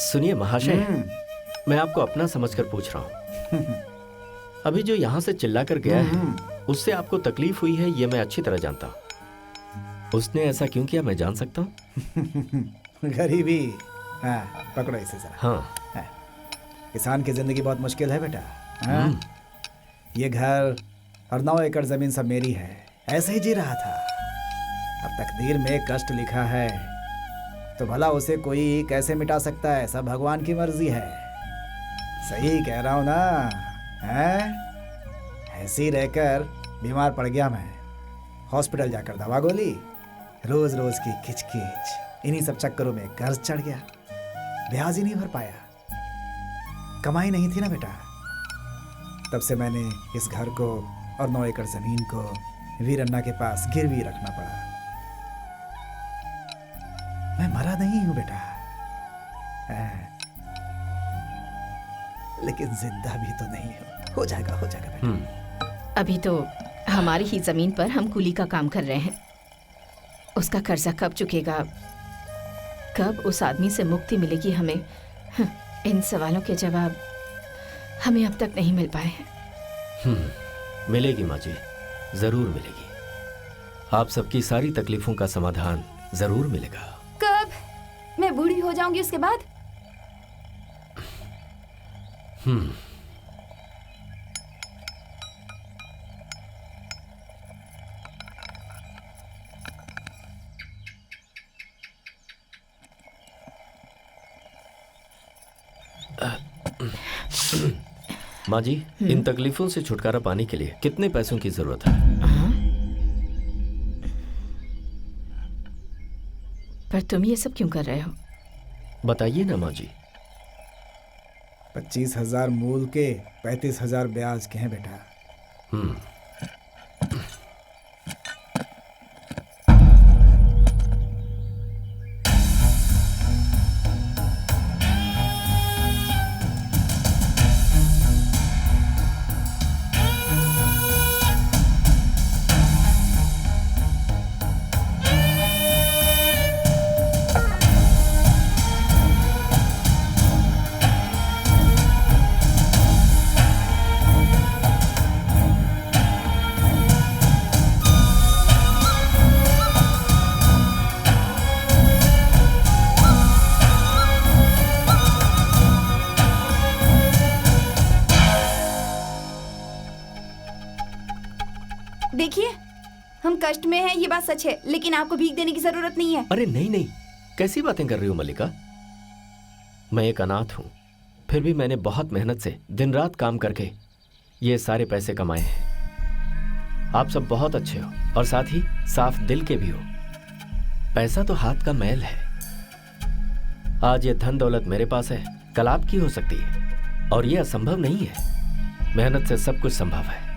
सुनिए महाशय, मैं आपको अपना समझकर पूछ रहा हूँ। अभी जो यहाँ से चिल्ला कर गया है उससे आपको तकलीफ हुई है, ये मैं अच्छी तरह जानता हूँ। उसने ऐसा क्यों किया मैं जान सकता हूँ? गरीबी। हाँ, पकड़ो इसे जरा। हाँ, किसान की जिंदगी बहुत मुश्किल है बेटा। हाँ? ये घर और 9 एकड़ जमीन सब मेरी है। ऐसे ही जी रहा था। अब तकदीर में कष्ट लिखा है तो भला उसे कोई कैसे मिटा सकता है? सब भगवान की मर्जी है। सही कह रहा हूं ना? हैं? ऐसे ही रहकर बीमार पड़ गया मैं। हॉस्पिटल जाकर दवा गोली, रोज रोज की खिचखिच, इन्हीं सब चक्करों में कर्ज चढ़ गया। ब्याज ही नहीं भर पाया। कमाई नहीं थी ना बेटा। तब से मैंने इस घर को और 9 एकड़ जमीन को वीरन्ना के पास गिरवी रखना पड़ा। मैं मरा नहीं हूं बेटा, लेकिन जिंदा भी तो नहीं हूं। हो जाएगा बेटा। अभी तो हमारी ही जमीन पर हम कुली का काम कर रहे हैं। उसका कर्जा कब चुकेगा, कब उस आदमी से मुक्ति मिलेगी हमें, इन सवालों के जवाब हमें अब तक नहीं मिल पाए हैं। मिलेगी माँ जी, जरूर मिलेगी। आप सबकी सारी तकलीफों का समाधान जरूर मिलेगा। कब? मैं बूढ़ी हो जाऊंगी उसके बाद? माँ जी, इन तकलीफों से छुटकारा पाने के लिए कितने पैसों की जरूरत है? पर तुम ये सब क्यों कर रहे हो? बताइए ना माँ जी। 25,000 मूल के, 35,000 ब्याज के हैं बेटा। देखिए, हम कष्ट में हैं, ये बात सच है, लेकिन आपको भीख देने की जरूरत नहीं है। अरे नहीं नहीं, कैसी बातें कर रही हो मल्लिका? मैं एक अनाथ हूं, फिर भी मैंने बहुत मेहनत से दिन रात काम करके ये सारे पैसे कमाए हैं। आप सब बहुत अच्छे हो और साथ ही साफ दिल के भी हो। पैसा तो हाथ का मैल है। आज ये धन दौलत मेरे पास है, कल आपकी हो सकती है, और ये असंभव नहीं है। मेहनत से सब कुछ संभव है।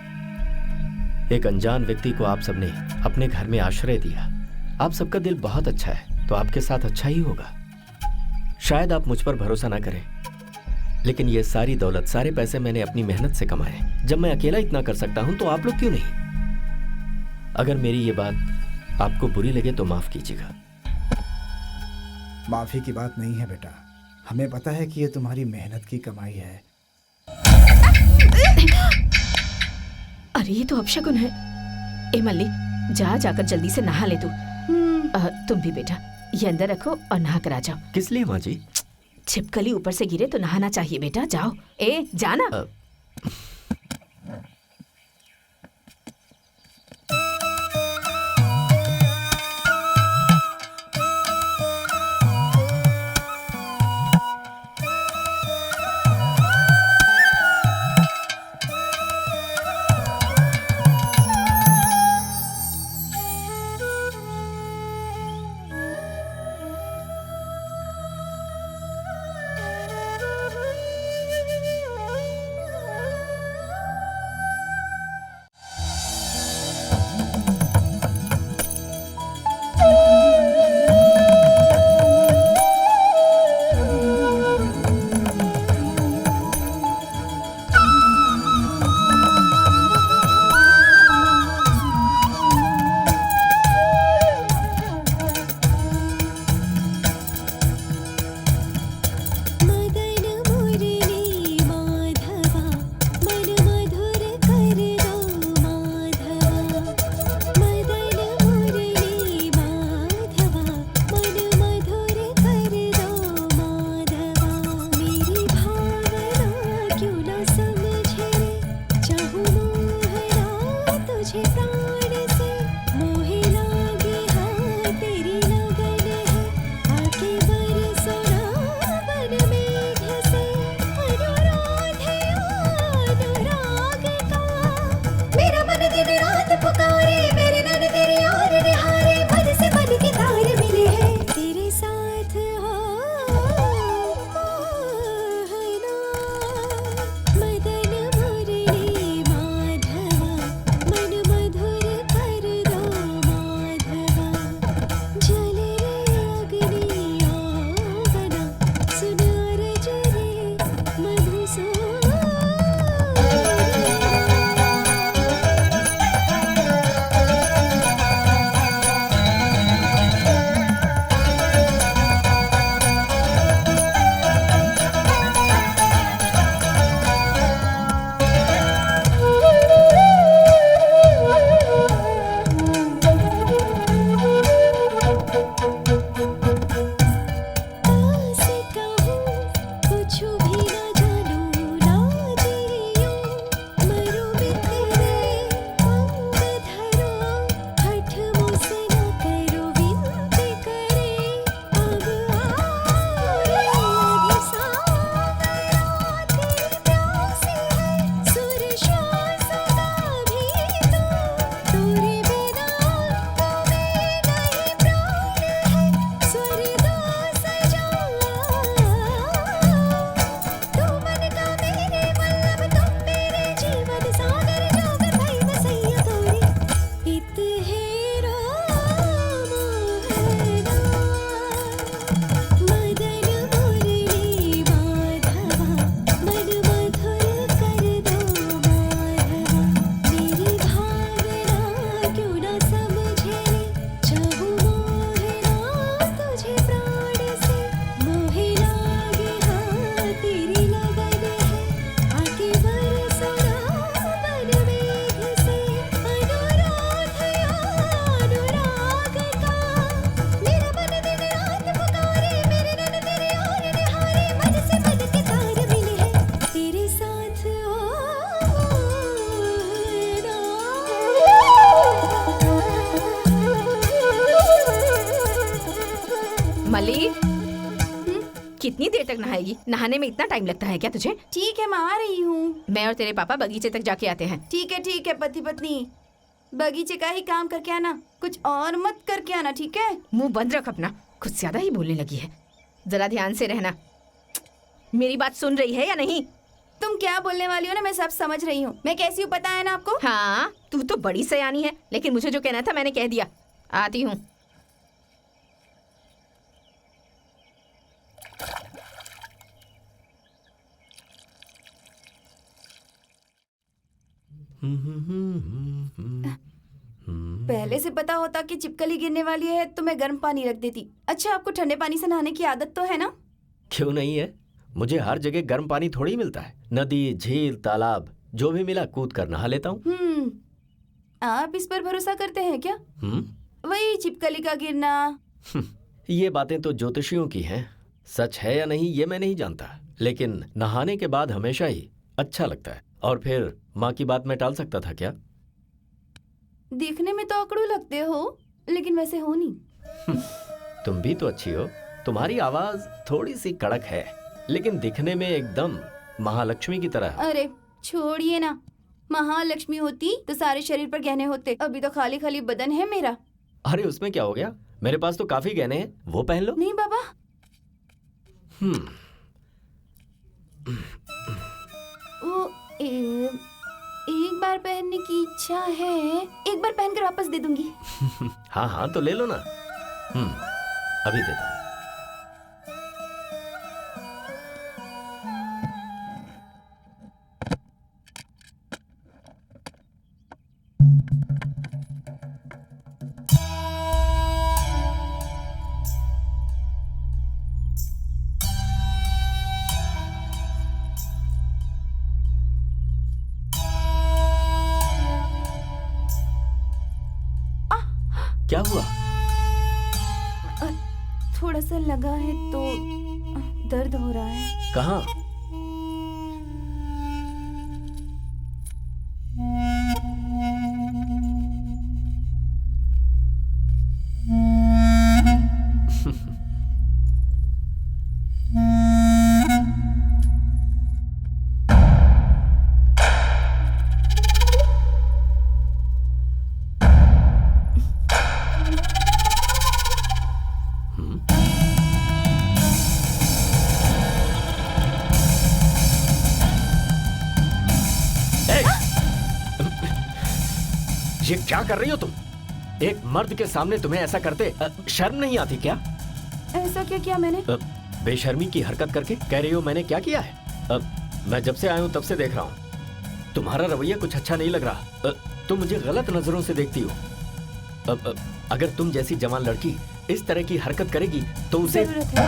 एक अनजान व्यक्ति को आप सबने अपने घर में आश्रय दिया। आप सबका दिल बहुत अच्छा है, तो आपके साथ अच्छा ही होगा। शायद आप मुझ पर भरोसा ना करें, लेकिन ये सारी दौलत, सारे पैसे मैंने अपनी मेहनत से कमाए। जब मैं अकेला इतना कर सकता हूं तो आप लोग क्यों नहीं? अगर मेरी ये बात आपको बुरी लगे तो माफ कीजिएगा। माफी की बात नहीं है बेटा, हमें पता है कि ये तुम्हारी मेहनत की कमाई है। अरे ये तो अपशकुन है। ए मल्ली, जाकर जल्दी से नहा ले तू। तुम भी बेटा ये अंदर रखो और नहा कर आ जाओ। किस लिए माँ जी? छिपकली ऊपर से गिरे तो नहाना चाहिए बेटा, जाओ। ए जाना। कितनी देर तक नहाएगी? नहाने में इतना टाइम लगता है क्या तुझे? ठीक है मैं आ रही हूँ। मैं और तेरे पापा बगीचे तक जाके आते हैं। ठीक है पति पत्नी, बगीचे का ही काम करके आना, कुछ और मत करके आना, ठीक है? मुंह बंद रख अपना, कुछ ज्यादा ही बोलने लगी है। जरा ध्यान से रहना। मेरी बात सुन रही है या नहीं? तुम क्या बोलने वाली हो ना, मैं सब समझ रही हूँ। मैं कैसी हूँ पता है ना आपको? हाँ, तू तो बड़ी सयानी है, लेकिन मुझे जो कहना था मैंने कह दिया। आती हूँ। पहले से पता होता कि चिपकली गिरने वाली है तो मैं गर्म पानी रख देती। अच्छा, आपको ठंडे पानी से नहाने की आदत तो है ना? क्यों नहीं है, मुझे हर जगह गर्म पानी थोड़ी मिलता है। नदी, झील, तालाब, जो भी मिला कूद कर नहा लेता हूँ। आप इस पर भरोसा करते हैं क्या? वही छिपकली का गिरना। ये बातें तो ज्योतिषियों की हैं। सच है या नहीं ये मैं नहीं जानता, लेकिन नहाने के बाद हमेशा ही अच्छा लगता है। और फिर माँ की बात मैं टाल सकता था क्या? देखने में तो अकड़ू लगते हो, लेकिन वैसे हो नहीं। तुम भी तो अच्छी हो। तुम्हारी आवाज थोड़ी सी कड़क है, लेकिन दिखने में एकदम महालक्ष्मी की तरह। अरे छोड़िए ना, महालक्ष्मी होती तो सारे शरीर पर गहने होते। अभी तो खाली खाली बदन है मेरा। अरे उसमें क्या हो गया, मेरे पास तो काफी गहने हैं, वो पहन लो। नहीं बाबा। वो एक बार पहनने की इच्छा है, एक बार पहनकर वापस दे दूंगी। हाँ हाँ तो ले लो ना। अभी देता हूँ। क्या हुआ? थोड़ा सा लगा है तो दर्द हो रहा है। कहाँ? ये क्या कर रही हो तुम? एक मर्द के सामने तुम्हें ऐसा करते शर्म नहीं आती क्या? ऐसा क्या किया मैंने? बेशर्मी की हरकत करके कह रही हो मैंने क्या किया है? मैं जब से आया हूँ तब से देख रहा हूँ, तुम्हारा रवैया कुछ अच्छा नहीं लग रहा। तुम मुझे गलत नजरों से देखती हो। अगर तुम जैसी जवान लड़की इस तरह की हरकत करेगी तो उसे जरूरत है।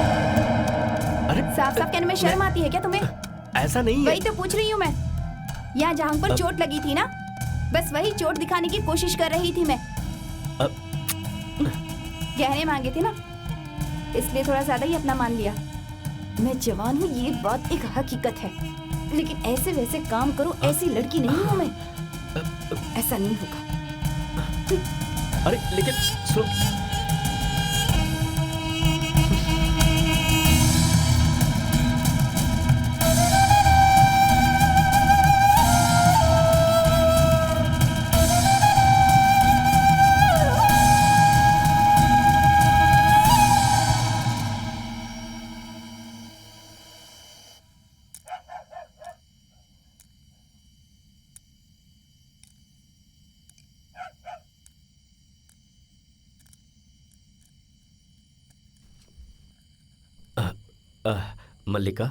अरे साफ साफ कहने में शर्म आती है क्या तुम्हें? ऐसा नहीं है। वही तो पूछ रही हूँ मैं। यहाँ जहां पर चोट लगी थी ना, बस वही चोट दिखाने की कोशिश कर रही थी मैं। गहने मांगे थे ना, इसलिए थोड़ा ज्यादा ही अपना मान लिया। मैं जवान हूँ ये बात एक हकीकत है, लेकिन ऐसे वैसे काम करूँ ऐसी लड़की नहीं हूँ मैं। ऐसा नहीं होगा। अरे लेकिन सुनो, मल्लिका,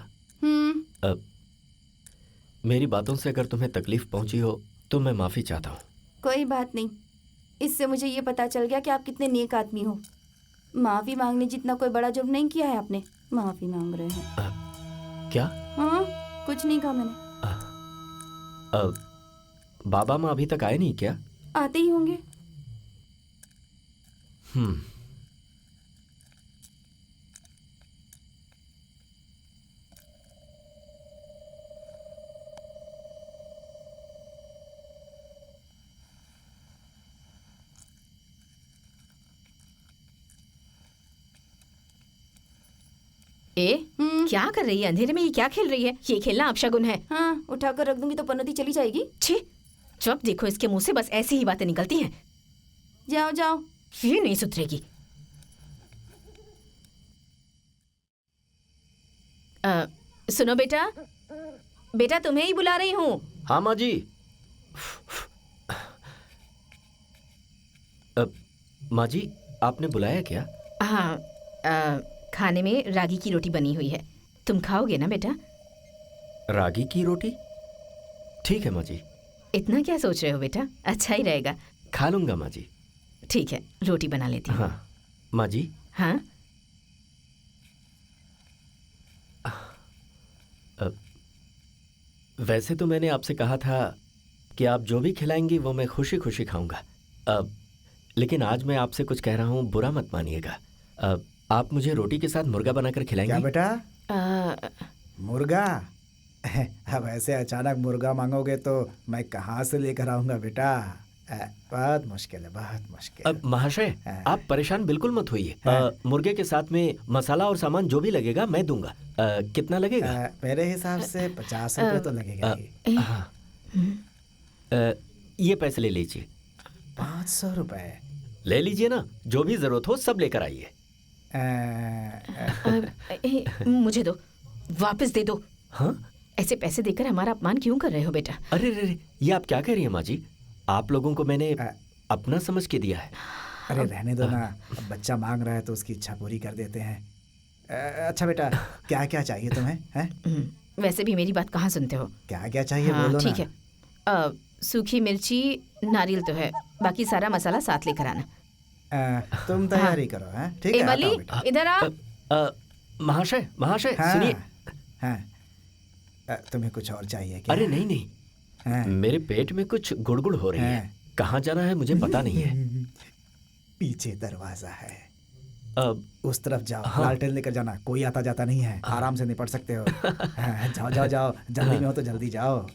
मेरी बातों से अगर तुम्हें तकलीफ पहुंची हो तो मैं माफी चाहता हूँ। कोई बात नहीं, इससे मुझे ये पता चल गया कि आप कितने नेक आदमी हो। माफी मांगने जितना कोई बड़ा जुर्म नहीं किया है आपने। माफी मांग रहे हैं। क्या? हाँ, कुछ नहीं कहा मैंने। बाबा माँ अभी तक आए नहीं क्या? आते ही होंगे। क्या कर रही है? अंधेरे में ये क्या खेल रही है? ये खेलना अपशगुन है। हाँ, उठाकर रख दूंगी तो पनौती चली जाएगी। छी, जब देखो इसके मुंह से बस ऐसी ही बातें निकलती हैं। जाओ जाओ, ये नहीं सुधरेगी। सुनो बेटा, बेटा तुम्हें ही बुला रही हूँ। हाँ माँ जी। माँ जी आपने बुलाया क्या? हाँ, खाने में रागी की रोटी बनी हुई है, तुम खाओगे ना बेटा? रागी की रोटी? ठीक है माँ जी। इतना क्या सोच रहे हो बेटा, अच्छा ही रहेगा। खा लूंगा माँ जी। ठीक है, रोटी बना लेती हूँ। हाँ माँ जी। हाँ वैसे तो मैंने आपसे कहा था कि आप जो भी खिलाएंगी वो मैं खुशी खुशी खाऊंगा। लेकिन आज मैं आपसे कुछ कह रहा हूँ, बुरा मत मानिएगा। आप मुझे रोटी के साथ मुर्गा बनाकर खिलाएंगी? क्या बेटा? मुर्गा? अब ऐसे अचानक मुर्गा मांगोगे तो मैं कहाँ से लेकर आऊंगा बेटा? बहुत मुश्किल है, बहुत मुश्किल। अब महाशय, आप परेशान बिल्कुल मत होइए। मुर्गे के साथ में मसाला और सामान जो भी लगेगा मैं दूंगा। कितना लगेगा? मेरे हिसाब से 50 रुपए तो लगेगा ही। हाँ, ये पैसे ले लीजिए। 500 रुपए ले लीजिए ना, जो भी जरूरत हो सब लेकर आइए। मुझे दो, वापस दे दो। हाँ? ऐसे पैसे देकर हमारा अपमान क्यों कर रहे हो बेटा? अरे रे, ये आप क्या कह रही हैं माँ जी? आप लोगों को मैंने अपना समझ के दिया है। अरे रहने दो ना, अब बच्चा मांग रहा है तो उसकी इच्छा पूरी कर देते हैं। अच्छा बेटा, क्या क्या चाहिए तुम्हें? हैं? वैसे भी मेरी बात कहाँ सुनते हो? क्या क्या चाहिए? हाँ, बोलो ना। ठीक है, सूखी मिर्ची, नारियल तो है, बाकी सारा मसाला साथ लेकर आना। तुम तैयारी करो। हैं? ठीक है, एमली, आता हूं बेटा। इधर आ। महाशय, महाशय हाँ, सुनिए। हाँ, तुम्हें कुछ और चाहिए क्या? अरे नहीं नहीं, हाँ। मेरे पेट में कुछ गुड़गुड़ हो रही है। कहाँ जाना है मुझे पता नहीं है। पीछे दरवाजा है, अब उस तरफ जाओ। हाँ। लालटेन लेकर जाना, कोई आता जाता नहीं है, आराम से निपट सकते हो। जाओ जाओ जाओ, जल्दी में हो तो जल्दी जाओ।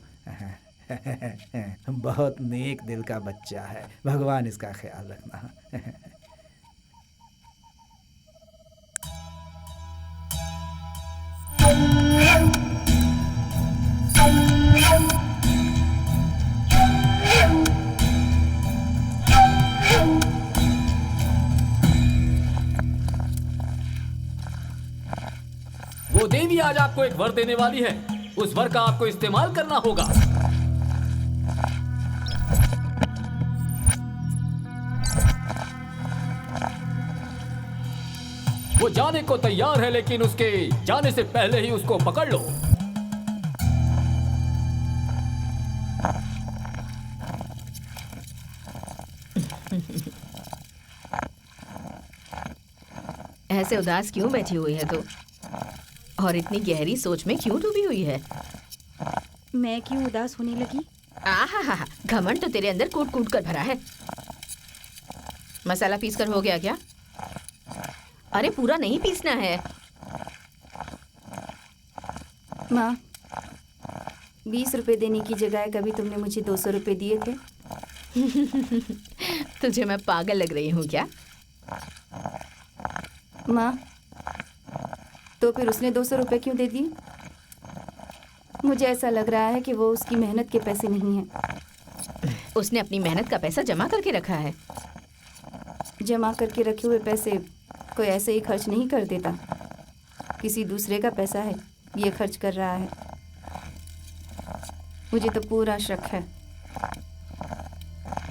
बहुत नेक दिल का बच्चा है, भगवान इसका ख्याल रखना। वो देवी आज आपको एक वर देने वाली है, उस वर का आपको इस्तेमाल करना होगा। वो जाने को तैयार है, लेकिन उसके जाने से पहले ही उसको पकड़ लो। ऐसे उदास क्यों बैठी हुई है तू? और इतनी गहरी सोच में क्यों डूबी हुई है? मैं क्यों उदास होने लगी? आहा, घमंड तो तेरे अंदर कूट कूट कर भरा है। मसाला पीस कर हो गया क्या? अरे पूरा नहीं पीसना है। माँ, 20 रुपए देने की जगह कभी तुमने मुझे 200 रुपए दिए थे। तुझे मैं पागल लग रही हूँ क्या? माँ, तो फिर उसने 200 रुपए क्यों दे दिए? मुझे ऐसा लग रहा है कि वो उसकी मेहनत के पैसे नहीं हैं। उसने अपनी मेहनत का पैसा जमा करके रखा है। जमा करके रखे हुए पैसे कोई ऐसे ही खर्च नहीं कर देता। किसी दूसरे का पैसा है, ये खर्च कर रहा है। मुझे तो पूरा शक है,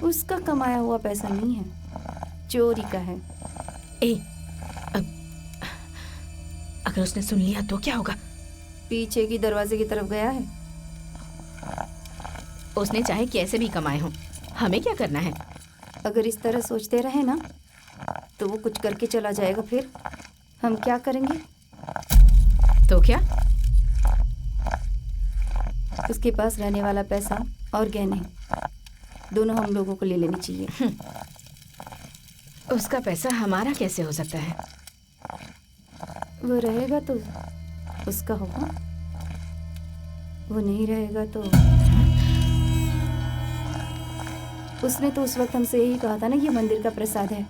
उसका कमाया हुआ पैसा नहीं है, चोरी का है। अगर उसने सुन लिया तो क्या होगा? पीछे की दरवाजे की तरफ गया है। उसने चाहे कैसे भी कमाए हों, हमें क्या करना है? अगर इस तरह सोचते रहे ना तो वो कुछ करके चला जाएगा, फिर हम क्या करेंगे? तो क्या? उसके पास रहने वाला पैसा और गहने दोनों हम लोगों को ले लेनी चाहिए। उसका पैसा हमारा कैसे हो सकता है? वो रहेगा तो उसका होगा, वो नहीं रहेगा तो। उसने तो उस वक्त हमसे यही कहा था ना, ये मंदिर का प्रसाद है।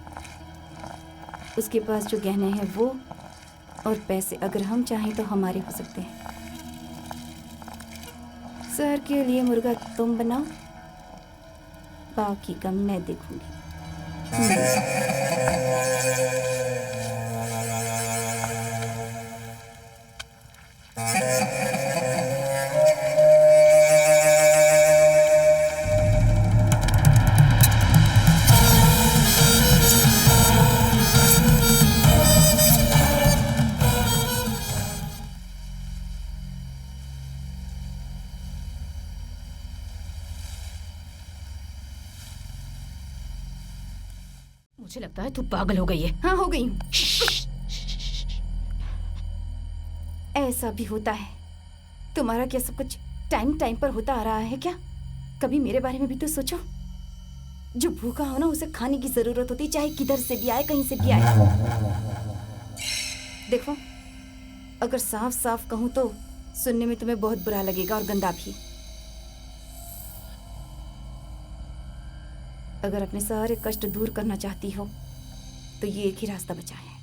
उसके पास जो गहने हैं वो और पैसे अगर हम चाहें तो हमारे हो सकते हैं। सर के लिए मुर्गा तुम बनाओ, बाकी का मैं देखूंगी। मुझे लगता है तू पागल हो गई है। हाँ, हो गई हूँ। ऐसा भी होता है, तुम्हारा क्या सब कुछ टाइम टाइम पर होता आ रहा है क्या? कभी मेरे बारे में भी तो सोचो। जो भूखा हो ना उसे खाने की जरूरत होती, चाहे किधर से भी आए, कहीं से भी आए। देखो, अगर साफ साफ कहूं तो सुनने में तुम्हें बहुत बुरा लगेगा और गंदा भी। अगर अपने सारे कष्ट दूर करना चाहती हो तो ये एक ही रास्ता बचा है,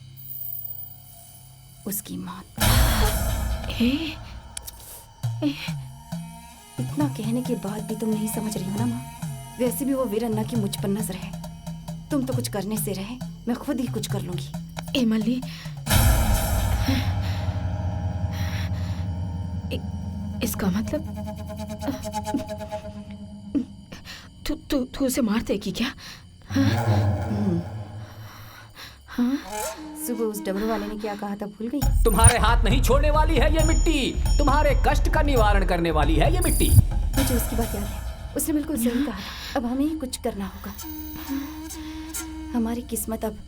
उसकी मौत। इतना कहने के बाद भी तुम नहीं समझ रही हो ना माँ? वैसे भी वो वीरन्ना की मुझ पर नजर है। तुम तो कुछ करने से रहे, मैं खुद ही कुछ कर लूंगी। एमली, इसका मतलब तू उसे मार देगी क्या? हाँ? सुबह उस डमरू वाले ने क्या कहा था भूल गई? तुम्हारे हाथ नहीं छोड़ने वाली है ये मिट्टी, तुम्हारे कष्ट का निवारण करने वाली है ये मिट्टी। मुझे उसकी बात याद है, उसने बिल्कुल सही कहा। अब हमें ही कुछ करना होगा। हमारी किस्मत अब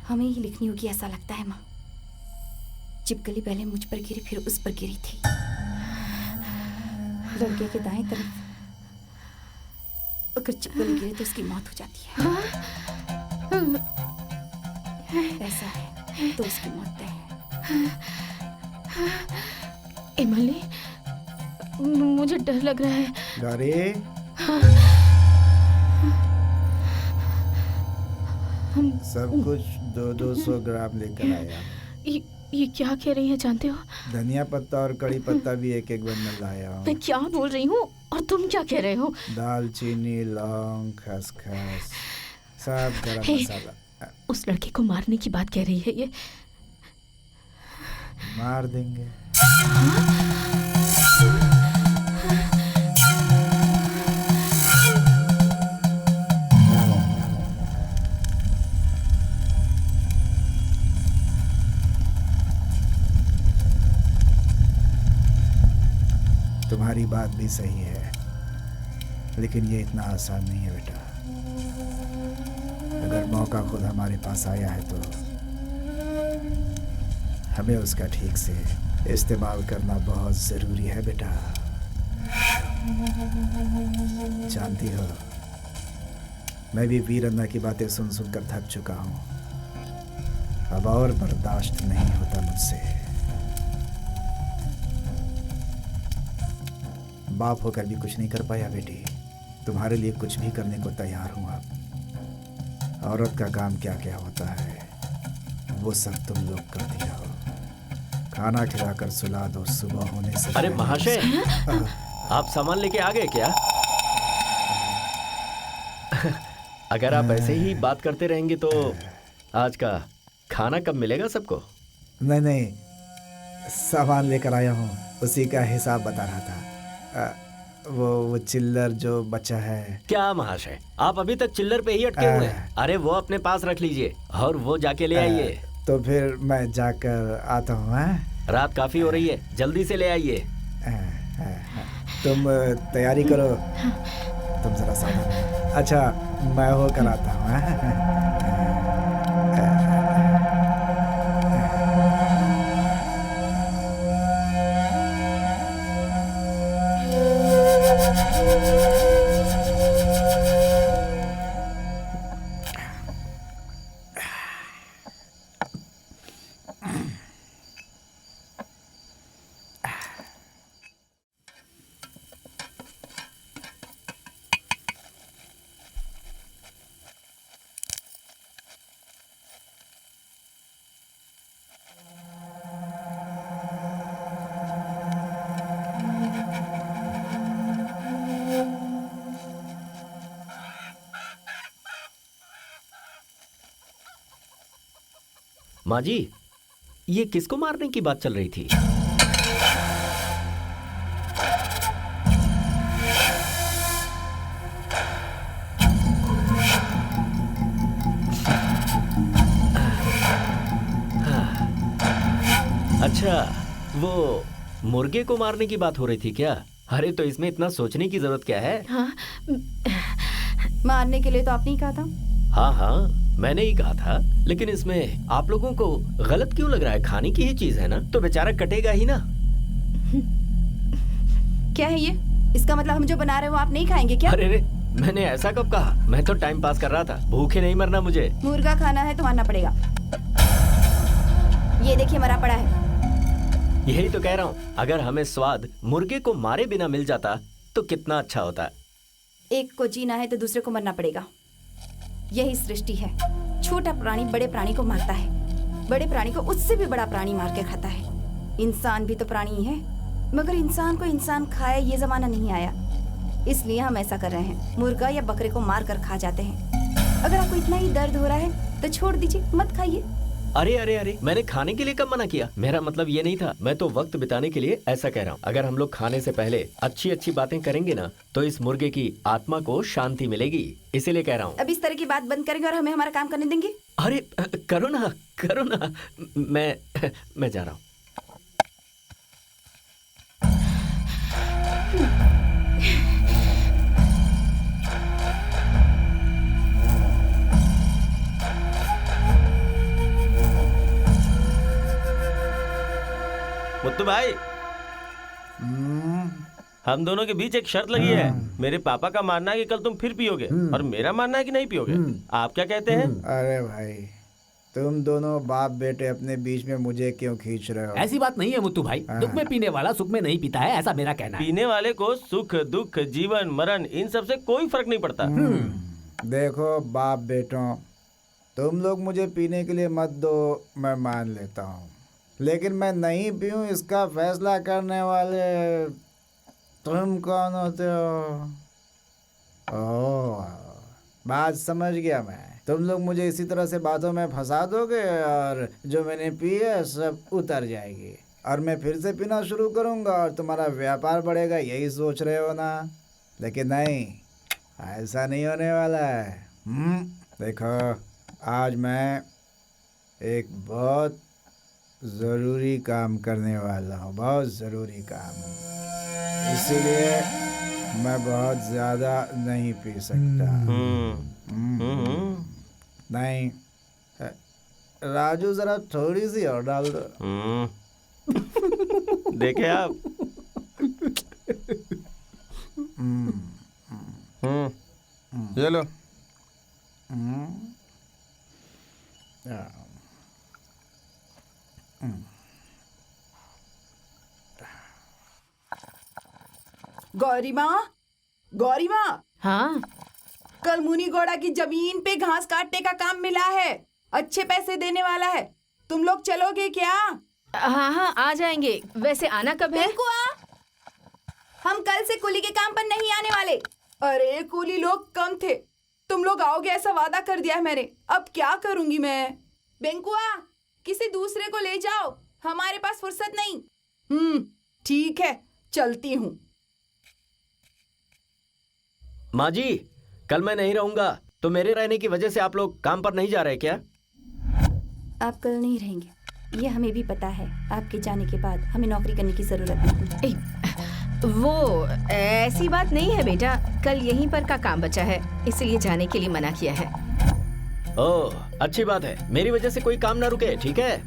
हमें ही लिखनी होगी, ऐसा लगता है माँ। चिपकली पहले मुझ पर गिरी, फिर उस पर गिरी थी। लड़के के दाएं तरफ अगर चिपकली गिरे तो उसकी मौत हो जाती है। ऐसा है तो उसकी मौत तय है। एमली, मुझे डर लग रहा है। गौरी, सब कुछ 200 ग्राम लेकर आया। ये क्या कह रही है जानते हो? धनिया पत्ता और कड़ी पत्ता भी एक एक बंडल लाया हूँ। मैं क्या बोल रही हूँ और तुम क्या कह रहे हो? दालचीनी, लौंग, खसखस, सब गरम मसाला। उस लड़के को मारने की बात कह रही है ये। मार देंगे। तुम्हारी बात भी सही है, लेकिन ये इतना आसान नहीं है बेटा। अगर मौका खुद हमारे पास आया है तो हमें उसका ठीक से इस्तेमाल करना बहुत ज़रूरी है बेटा। जानती हो, मैं भी वीरन्ना की बातें सुन सुनकर थक चुका हूँ। अब और बर्दाश्त नहीं होता मुझसे। बाप होकर भी कुछ नहीं कर पाया बेटी। तुम्हारे लिए कुछ भी करने को तैयार हूँ अब। औरत का काम क्या क्या होता है वो सब तुम लोग करती रहो। खाना खिलाकर सुला दो, सुबह होने से। अरे महाशय, आप सामान लेके आ गए क्या? अगर आप ऐसे ही बात करते रहेंगे तो आज का खाना कब मिलेगा सबको? नहीं नहीं, सामान लेकर आया हूँ, उसी का हिसाब बता रहा था। वो चिल्लर जो बचा है। क्या महाशय, आप अभी तक चिल्लर पे ही अटके हुए हैं? अरे वो अपने पास रख लीजिए और वो जाके ले आइए। तो फिर मैं जाकर आता हूँ। रात काफी हो रही है, जल्दी से ले आइए। तुम तैयारी करो, तुम जरा सावधान। अच्छा, मैं होकर आता हूँ। माँ जी, ये किसको मारने की बात चल रही थी? अच्छा, वो मुर्गे को मारने की बात हो रही थी क्या? अरे तो इसमें इतना सोचने की जरूरत क्या है? हाँ, मारने के लिए तो आपने ही कहा था। हाँ हाँ, मैंने ही कहा था, लेकिन इसमें आप लोगों को गलत क्यों लग रहा है? खाने की ही चीज है ना, तो बेचारा कटेगा ही ना। क्या है ये? इसका मतलब हम जो बना रहे हो आप नहीं खाएंगे क्या? अरे रे, मैंने ऐसा कब कहा? मैं तो टाइम पास कर रहा था, भूखे नहीं मरना मुझे। मुर्गा खाना है तो मानना पड़ेगा। ये देखिए मरा पड़ा है। यही तो कह रहा हूँ, अगर हमें स्वाद मुर्गे को मारे बिना मिल जाता तो कितना अच्छा होता। एक को जीना है तो दूसरे को मरना पड़ेगा। यही सृष्टि है। छोटा प्राणी बड़े प्राणी को मारता है, बड़े प्राणी को उससे भी बड़ा प्राणी मार के खाता है। इंसान भी तो प्राणी ही है, मगर इंसान को इंसान खाए ये जमाना नहीं आया, इसलिए हम ऐसा कर रहे हैं, मुर्गा या बकरे को मार कर खा जाते हैं। अगर आपको इतना ही दर्द हो रहा है तो छोड़ दीजिए, मत खाइए। अरे अरे अरे, मैंने खाने के लिए कब मना किया? मेरा मतलब ये नहीं था, मैं तो वक्त बिताने के लिए ऐसा कह रहा हूँ। अगर हम लोग खाने से पहले अच्छी अच्छी बातें करेंगे ना तो इस मुर्गे की आत्मा को शांति मिलेगी, इसीलिए कह रहा हूँ। अब इस तरह की बात बंद करेंगे और हमें हमारा काम करने देंगे? अरे करो ना, करो ना, मैं जा रहा हूँ। मुत्तू भाई, हम दोनों के बीच एक शर्त लगी है। मेरे पापा का मानना है कि कल तुम फिर पियोगे और मेरा मानना है कि नहीं पियोगे। आप क्या कहते हैं? अरे भाई, तुम दोनों बाप बेटे अपने बीच में मुझे क्यों खींच रहे हो? ऐसी बात नहीं है मुत्तू भाई, दुख में पीने वाला सुख में नहीं पीता है, ऐसा मेरा कहना है। पीने वाले को सुख दुख जीवन मरण इन सब से कोई फर्क नहीं पड़ता। देखो बाप बेटों, तुम लोग मुझे पीने के लिए मत दो, मैं मान लेता हूँ, लेकिन मैं नहीं पीऊँ इसका फैसला करने वाले तुम कौन होते हो? ओह, बात समझ गया मैं। तुम लोग मुझे इसी तरह से बातों में फंसा दोगे और जो मैंने पी है सब उतर जाएगी और मैं फिर से पीना शुरू करूँगा और तुम्हारा व्यापार बढ़ेगा, यही सोच रहे हो ना? लेकिन नहीं, ऐसा नहीं होने वाला है। देखो, आज मैं एक बहुत ज़रूरी काम करने वाला हूँ, बहुत ज़रूरी काम, इसीलिए मैं बहुत ज़्यादा नहीं पी सकता। नहीं, राजू ज़रा थोड़ी सी और डाल दो। देखे आप। ये लो। गौरी माँ, गौरी माँ, हाँ कल मुनी गौड़ा की जमीन पे घास काटने का काम मिला है, अच्छे पैसे देने वाला है, तुम लोग चलोगे क्या? हाँ हाँ आ जाएंगे। वैसे आना कब है? हम कल से कुली के काम पर नहीं आने वाले। अरे कुली लोग कम थे, तुम लोग आओगे ऐसा वादा कर दिया है मैंने, अब क्या करूंगी मैं? बेंकुआ, किसी दूसरे को ले जाओ, हमारे पास फुर्सत नहीं। ठीक है, चलती हूँ। माँ जी, कल मैं नहीं रहूंगा, तो मेरे रहने की वजह से आप लोग काम पर नहीं जा रहे क्या? आप कल नहीं रहेंगे, ये हमें भी पता है। आपके जाने के बाद हमें नौकरी करने की जरूरत नहीं। वो ऐसी बात नहीं है बेटा, कल यहीं पर का काम बचा है, इसलिए जाने के लिए मना किया है। ओह, अच्छी बात है, मेरी वजह से कोई काम ना रुके, ठीक है?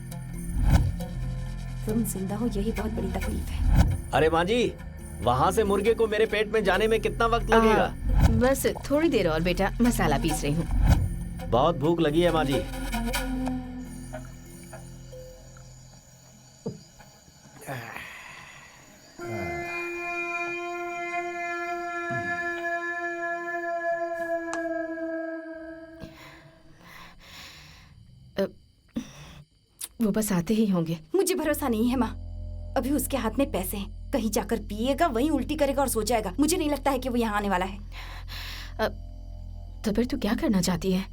तुम जिंदा हो यही बहुत बड़ी तकलीफ है। अरे माँ जी, वहाँ से मुर्गे को मेरे पेट में जाने में कितना वक्त लगेगा? बस थोड़ी देर और बेटा, मसाला पीस रही हूँ। बहुत भूख लगी है माँ जी। वो बस आते ही होंगे। मुझे भरोसा नहीं है माँ, अभी उसके हाथ में पैसे हैं, कहीं जाकर पिएगा, वहीं उल्टी करेगा और सो जाएगा। मुझे नहीं लगता है कि वो यहाँ आने वाला है। तो फिर तू क्या करना चाहती है?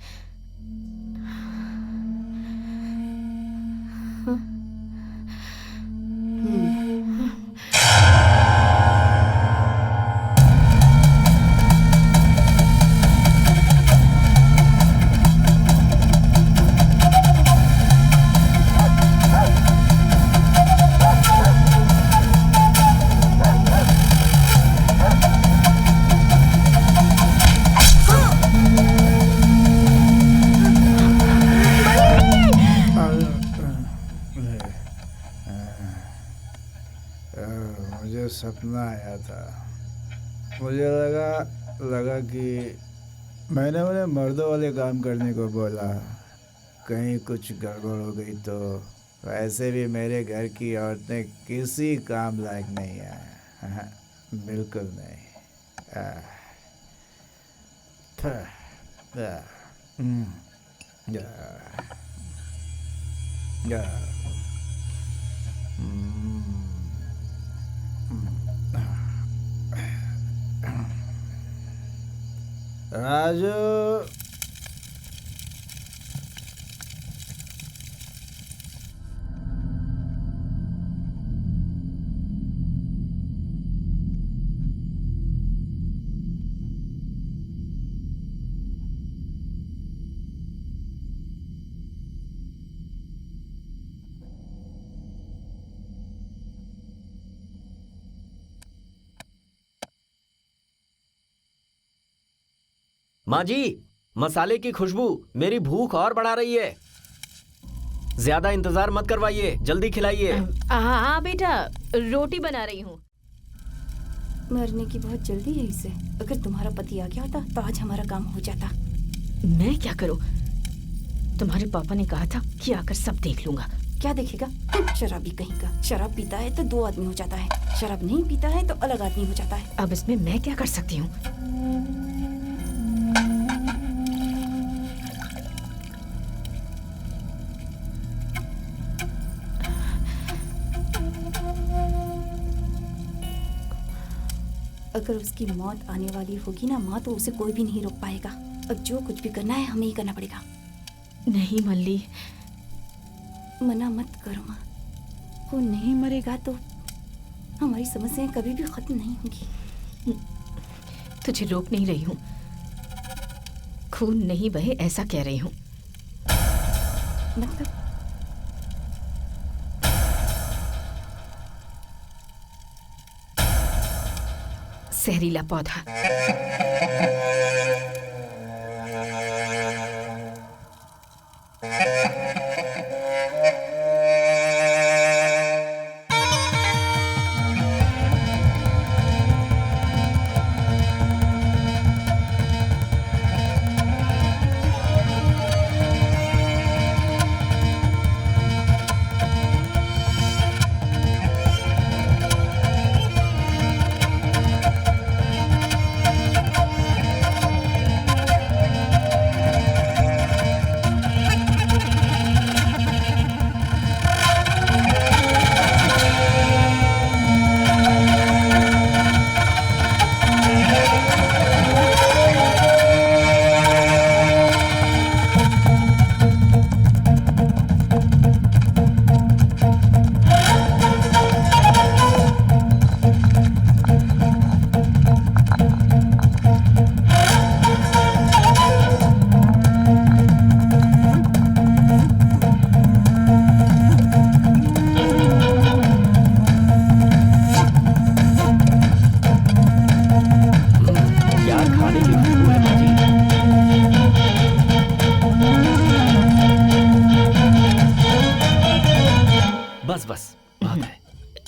सपना आया था। मुझे लगा कि मैंने उन्हें मर्दों वाले काम करने को बोला, कहीं कुछ गड़बड़ हो गई तो। वैसे भी मेरे घर की औरतें किसी काम लायक नहीं है, बिल्कुल नहीं। राजू, माँ जी, मसाले की खुशबू मेरी भूख और बढ़ा रही है। ज्यादा इंतजार मत करवाइए, जल्दी खिलाइए। हाँ बेटा, रोटी बना रही हूँ। मरने की बहुत जल्दी है इसे। अगर तुम्हारा पति आ गया होता तो आज हमारा काम हो जाता। मैं क्या करूँ? तुम्हारे पापा ने कहा था कि आकर सब देख लूंगा। क्या देखेगा? शराबी कहीं का। शराब पीता है तो 2 आदमी हो जाता है, शराब नहीं पीता है तो अलग आदमी हो जाता है। अब इसमें मैं क्या कर सकती हूँ? अगर उसकी मौत आने वाली होगी ना माँ, तो उसे कोई भी नहीं रोक पाएगा। अब जो कुछ भी करना है हमें ही करना पड़ेगा। नहीं मल्ली, मना मत करो माँ। वो नहीं मरेगा तो हमारी समस्याएं कभी भी खत्म नहीं होंगी। तुझे रोक नहीं रही हूँ, खून नहीं बहे ऐसा कह रही हूँ। मतलब जहरीला पौधा।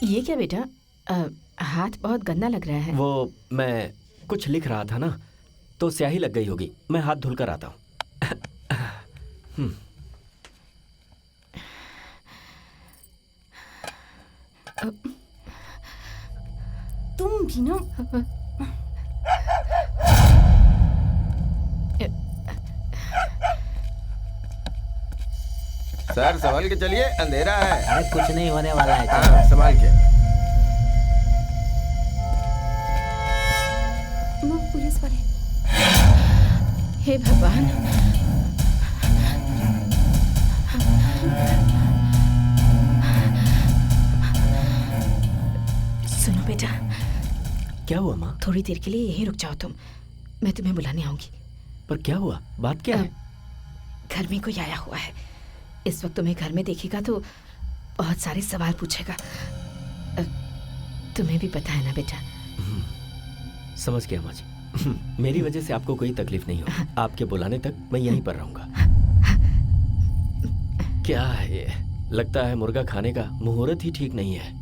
ये क्या बेटा, हाथ बहुत गंदा लग रहा है। वो मैं कुछ लिख रहा था ना, तो स्याही लग गई होगी। मैं हाथ धुलकर आता हूँ। तुम भी ना। सर संभाल के चलिए, अंधेरा है। अरे कुछ नहीं होने वाला है। हाँ, संभाल के। पुलिस वाले। हे भगवान, सुनो बेटा। क्या हुआ माँ? थोड़ी देर के लिए यहीं रुक जाओ तुम, मैं तुम्हें बुलाने आऊंगी। पर क्या हुआ? बात क्या है? घर में कोई आया हुआ है। इस वक्त तुम्हें घर में देखेगा तो बहुत सारे सवाल पूछेगा। तुम्हें भी पता है ना बेटा। समझ गया माँ जी। मेरी वजह से आपको कोई तकलीफ नहीं होगी। आपके बुलाने तक मैं यहीं पर रहूंगा। क्या है ये? लगता है मुर्गा खाने का मुहूर्त ही ठीक नहीं है।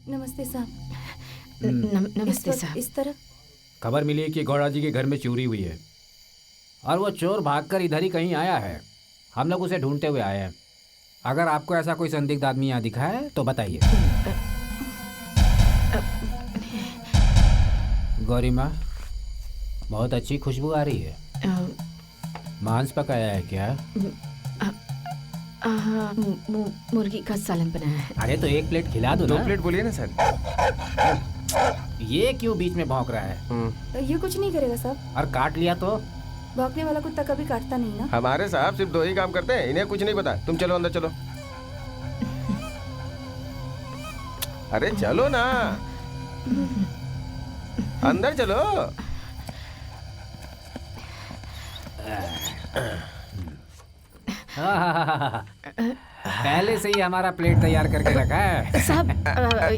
नमस्ते साहब। नमस्ते इस साहब। इस तरफ। खबर मिली है कि गौड़ा जी के घर में चोरी हुई है और वो चोर भागकर इधर ही कहीं आया है। हम लोग उसे ढूंढते हुए आए हैं। अगर आपको ऐसा कोई संदिग्ध आदमी यहाँ दिखा है तो बताइए। गौरी माँ, बहुत अच्छी खुशबू आ रही है। मांस पकाया है क्या? मुर्गी का सालन बनाया है। अरे तो एक प्लेट खिला दो ना। 2 प्लेट बोलिए ना सर। ये क्यों बीच में भौंक रहा है? ये कुछ नहीं करेगा साहब। और काट लिया तो? भौंकने वाला कुत्ता कभी काटता नहीं ना। हमारे साहब सिर्फ 2 ही काम करते हैं, इन्हें कुछ नहीं पता। तुम चलो अंदर चलो। अरे चलो ना, अंदर चलो। पहले से ही हमारा प्लेट तैयार करके रखा है। साहब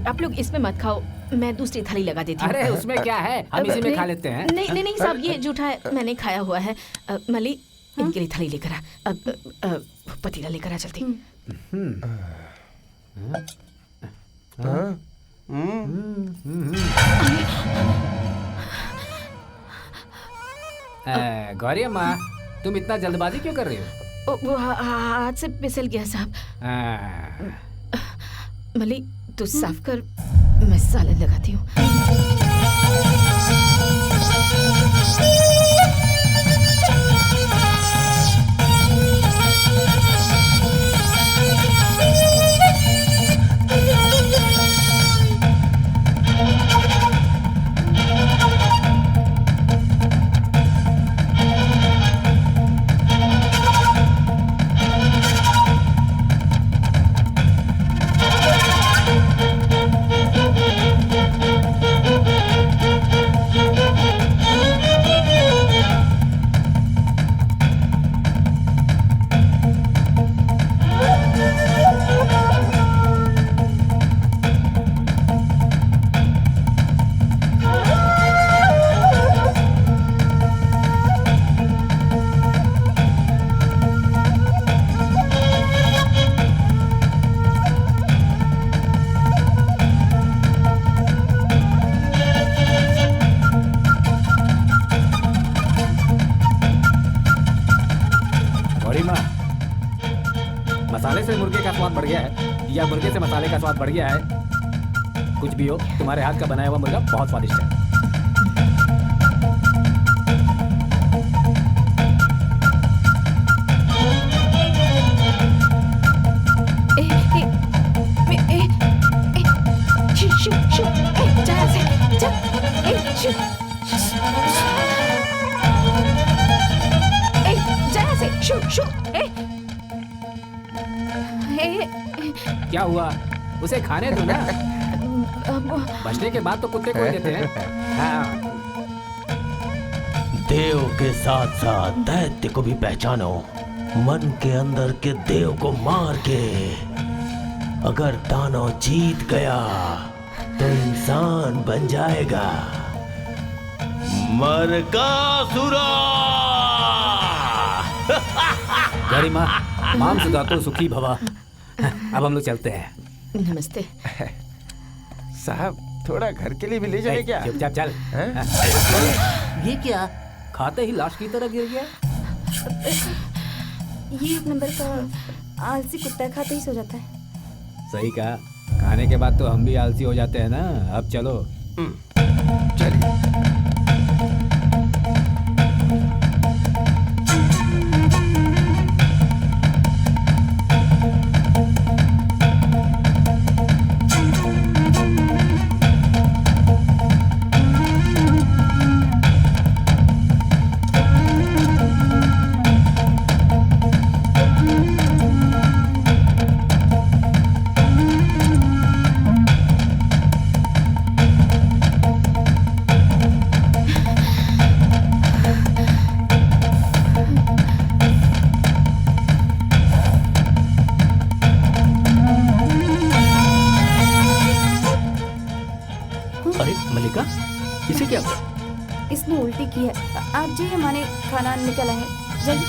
आप लोग इसमें मत खाओ, मैं दूसरी थाली लगा देती हूँ। अरे उसमें क्या है, हम इसी में खा लेते हैं। नहीं साहब, ये जूठा है, मैंने खाया हुआ है। मली, इनके लिए थाली लेकर आ। पतीला लेकर आ जल्दी। गौरी अम्मा, तुम इतना जल्दबाजी क्यों कर रही हो? वो हाथ से फिसल गया साहब। मली, तू साफ कर, मैं सालन लगाती हूँ। मसाले से मुर्गे का स्वाद बढ़ गया है या मुर्गे से मसाले का स्वाद बढ़ गया है, कुछ भी हो, तुम्हारे हाथ का बनाया हुआ मुर्गा बहुत स्वादिष्ट है। क्या हुआ, उसे खाने दो ना। बचने के बाद तो कुत्ते को ही देते हैं। हाँ। देव के साथ साथ दैत्य को भी पहचानो। मन के अंदर के देव को मार के अगर दानव जीत गया तो इंसान बन जाएगा मरकासुरा। गरिमा, माम सुधातो सुखी भवा। अब हम लोग चलते हैं। नमस्ते साहब, थोड़ा घर के लिए भी ले जाए क्या? चुपचाप चल। ये क्या, खाते ही लाश की तरह गिर गया? ये एक नंबर का आलसी कुत्ता है, खाते ही सो जाता है। सही कहा, खाने के बाद तो हम भी आलसी हो जाते हैं ना। अब चलो। चलिए। इसे क्या हुआ? इसने उल्टी की है। आप जी हमारे खाना निकल आए, जल्दी।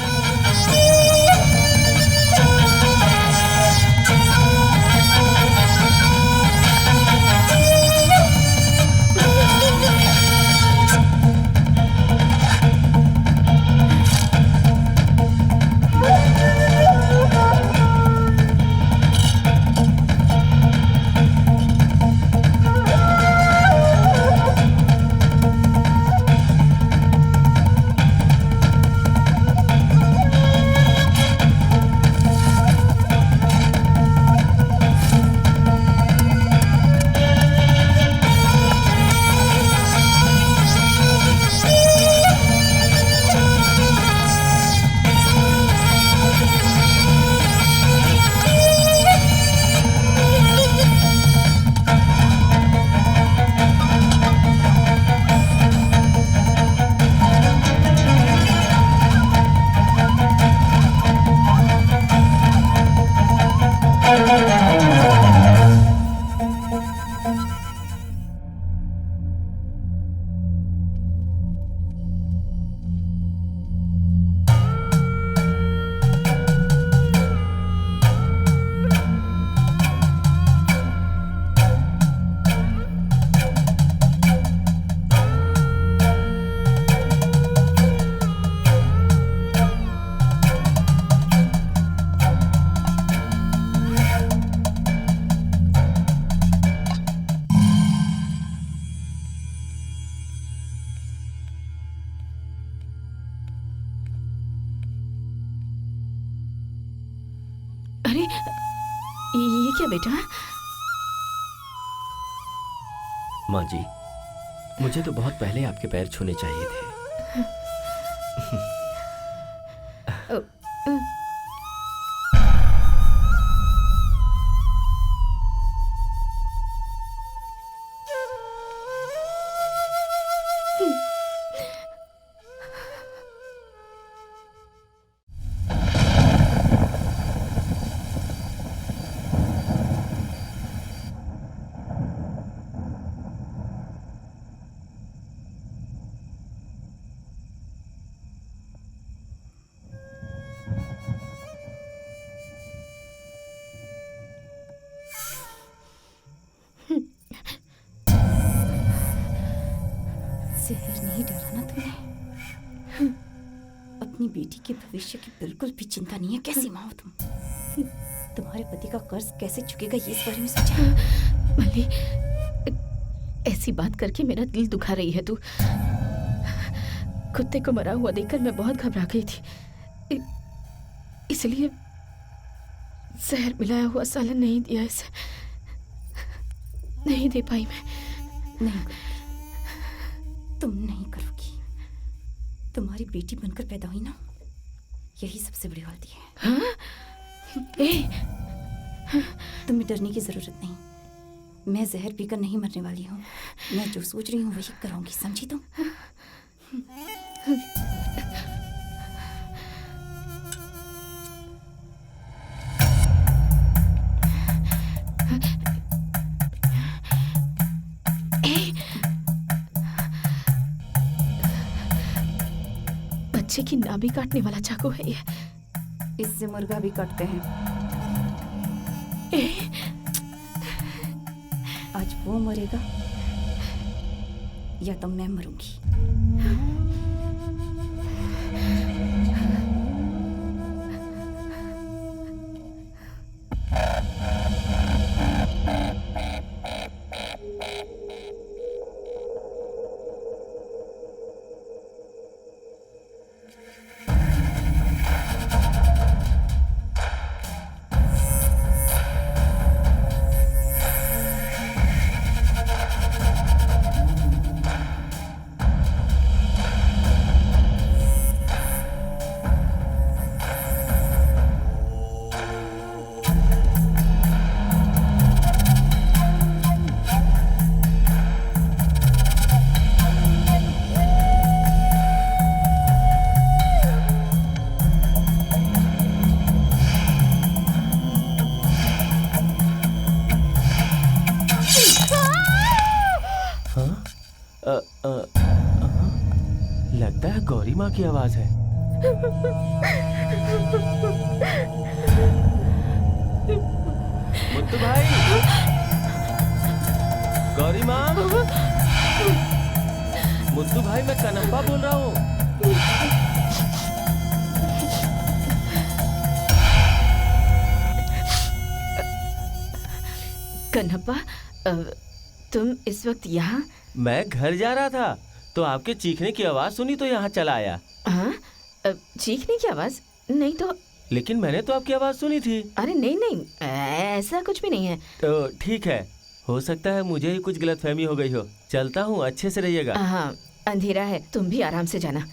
क्या बेटा? माँ जी, मुझे तो बहुत पहले आपके पैर छूने चाहिए थे। जहर नहीं डाला ना तुमने? अपनी बेटी के भविष्य की बिल्कुल भी चिंता नहीं है। कैसी माँ हो तुम? तुम्हारे पति का कर्ज कैसे चुकेगा ये इस बारे में सोचा? मल्ली, ऐसी बात करके मेरा दिल दुखा रही है तू। कुत्ते को मरा हुआ देखकर मैं बहुत घबरा गई थी, इसलिए जहर मिलाया हुआ सालन नहीं दिया इसे। नहीं दे पाई मैं। नहीं, तुम नहीं करोगी। तुम्हारी बेटी बनकर पैदा हुई ना, यही सबसे बड़ी गलती है। हाँ? तुम्हें डरने की जरूरत नहीं। मैं जहर पीकर नहीं मरने वाली हूँ। मैं जो सोच रही हूँ वही करूँगी, समझी तुम? बच्चे की नाभि काटने वाला चाकू है ये। इससे मुर्गा भी काटते हैं। आज वो मरेगा या तो मैं मरूंगी। लगता है गौरी माँ की आवाज है। मुत्तू भाई, गौरी माँ, मुत्तू भाई, मैं कनप्पा बोल रहा हूँ। कन्हप्पा, तुम इस वक्त यहाँ? मैं घर जा रहा था तो आपके चीखने की आवाज सुनी तो यहाँ चला आया। हाँ? चीखने की आवाज? नहीं तो। लेकिन मैंने तो आपकी आवाज सुनी थी। अरे नहीं नहीं, ऐसा कुछ भी नहीं है। तो ठीक है, हो सकता है मुझे ही कुछ गलतफहमी हो गई हो। चलता हूँ, अच्छे से रहिएगा। हाँ, अंधेरा है, तुम भी आराम से जाना।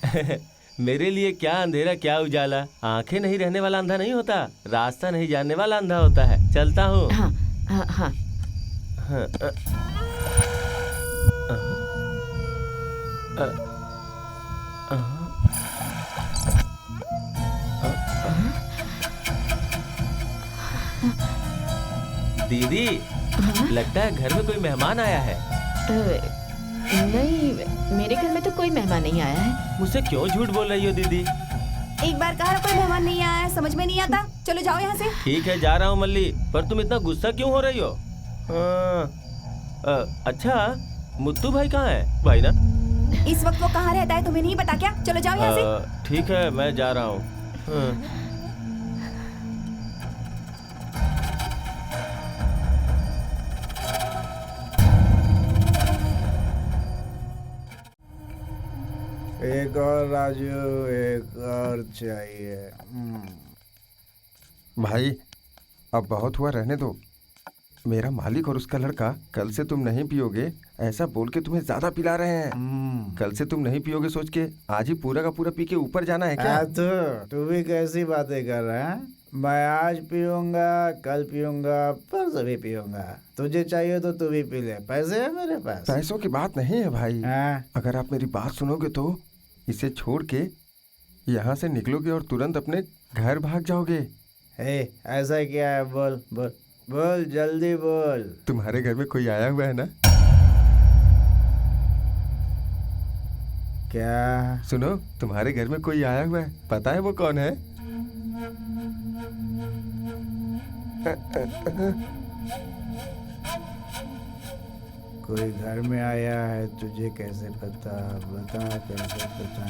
मेरे लिए क्या अंधेरा क्या उजाला, आंखें नहीं रहने वाला अंधा नहीं होता, रास्ता नहीं जानने वाला अंधा होता है। चलता हूँ। हाँ हाँ हाँ। दीदी, लगता है घर में कोई मेहमान आया है। नहीं, मेरे घर में तो कोई मेहमान नहीं आया है। मुझसे क्यों झूठ बोल रही हो दीदी? एक बार कहा कोई मेहमान नहीं आया है, समझ में नहीं आता। चलो जाओ यहाँ से। ठीक है, जा रहा हूँ मल्ली, पर तुम इतना गुस्सा क्यों हो रही हो? अच्छा, मुत्तू भाई कहाँ है? भाई ना, इस वक्त वो कहाँ रहता है तुम्हें नहीं पता क्या? चलो जाओ यहाँ से। ठीक है, मैं जा रहा हूँ। एक और राजू, एक और चाहिए। भाई अब बहुत हुआ, रहने दो। मेरा मालिक और उसका लड़का कल से तुम नहीं पियोगे ऐसा बोल के तुम्हें ज्यादा पिला रहे हैं। कल से तुम नहीं पियोगे सोच के आज ही पूरा का पूरा पी के ऊपर जाना है क्या? तू भी कैसी बातें कर रहा है? मैं आज पीऊंगा, कल पीऊंगा, परसों भी पीऊंगा। तुझे चाहिए तो तू भी पी ले, पैसे है मेरे पास। पैसों की बात नहीं है भाई। अगर आप मेरी बात सुनोगे तो इसे छोड़ के यहाँ से निकलोगे और तुरंत अपने घर भाग जाओगे। ऐसा क्या है? बोल बोल बोल, जल्दी बोल। तुम्हारे घर में कोई आया हुआ है ना? क्या? सुनो, तुम्हारे घर में कोई आया हुआ है, पता है वो कौन है? कोई घर में आया है, तुझे कैसे पता? बता कैसे पता?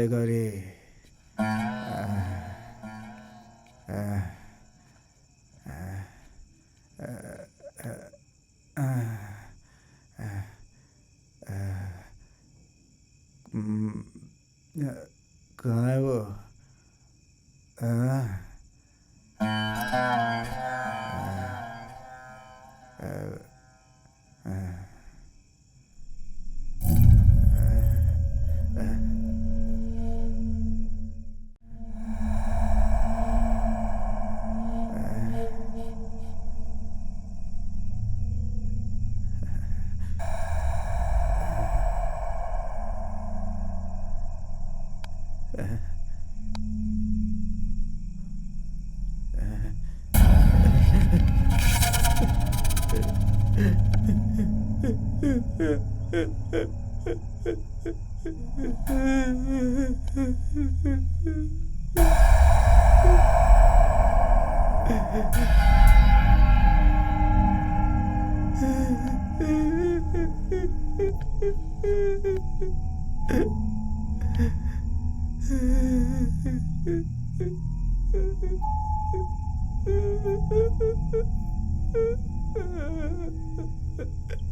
गौरी, कहाँ है वो?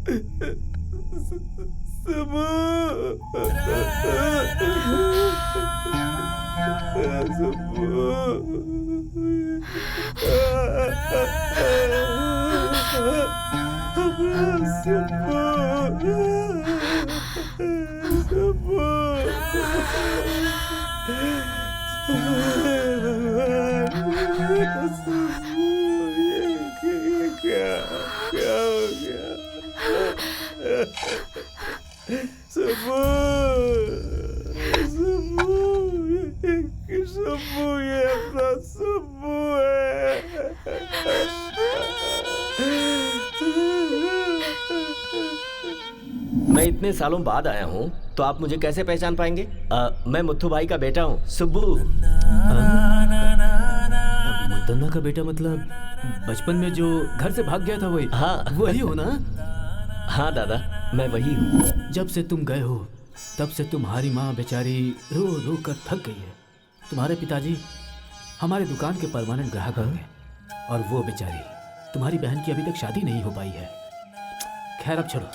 मैं इतने सालों बाद आया हूँ तो आप मुझे कैसे पहचान पाएंगे? मैं मुत्थू भाई का बेटा हूँ, सुब्बू। मुत्तन्ना का बेटा मतलब बचपन में जो घर से भाग गया था वही? हाँ वही हो ना? हाँ दादा, मैं वही हूँ। जब से तुम गए हो तब से तुम्हारी माँ बेचारी रो रो कर थक गई है। तुम्हारे पिताजी हमारे दुकान के परमानेंट ग्राहक हैं और वो बेचारी तुम्हारी बहन की अभी तक शादी नहीं हो पाई है। खैर अब छोड़ो,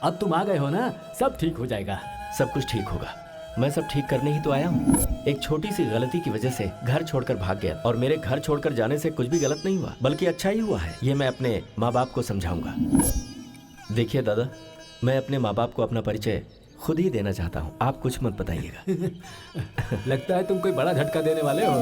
अब तुम आ गए हो ना, सब ठीक हो जाएगा। सब कुछ ठीक होगा। मैं सब ठीक करने ही तो आया हूँ। एक छोटी सी गलती की वजह से घर छोड़कर भाग गया और मेरे घर छोड़कर जाने से कुछ भी गलत नहीं हुआ, बल्कि अच्छा ही हुआ है। ये मैं अपने माँ बाप को समझाऊंगा। देखिए दादा, मैं अपने माँ बाप को अपना परिचय खुद ही देना चाहता हूँ, आप कुछ मत बताइएगा। लगता है तुम कोई बड़ा झटका देने वाले हो।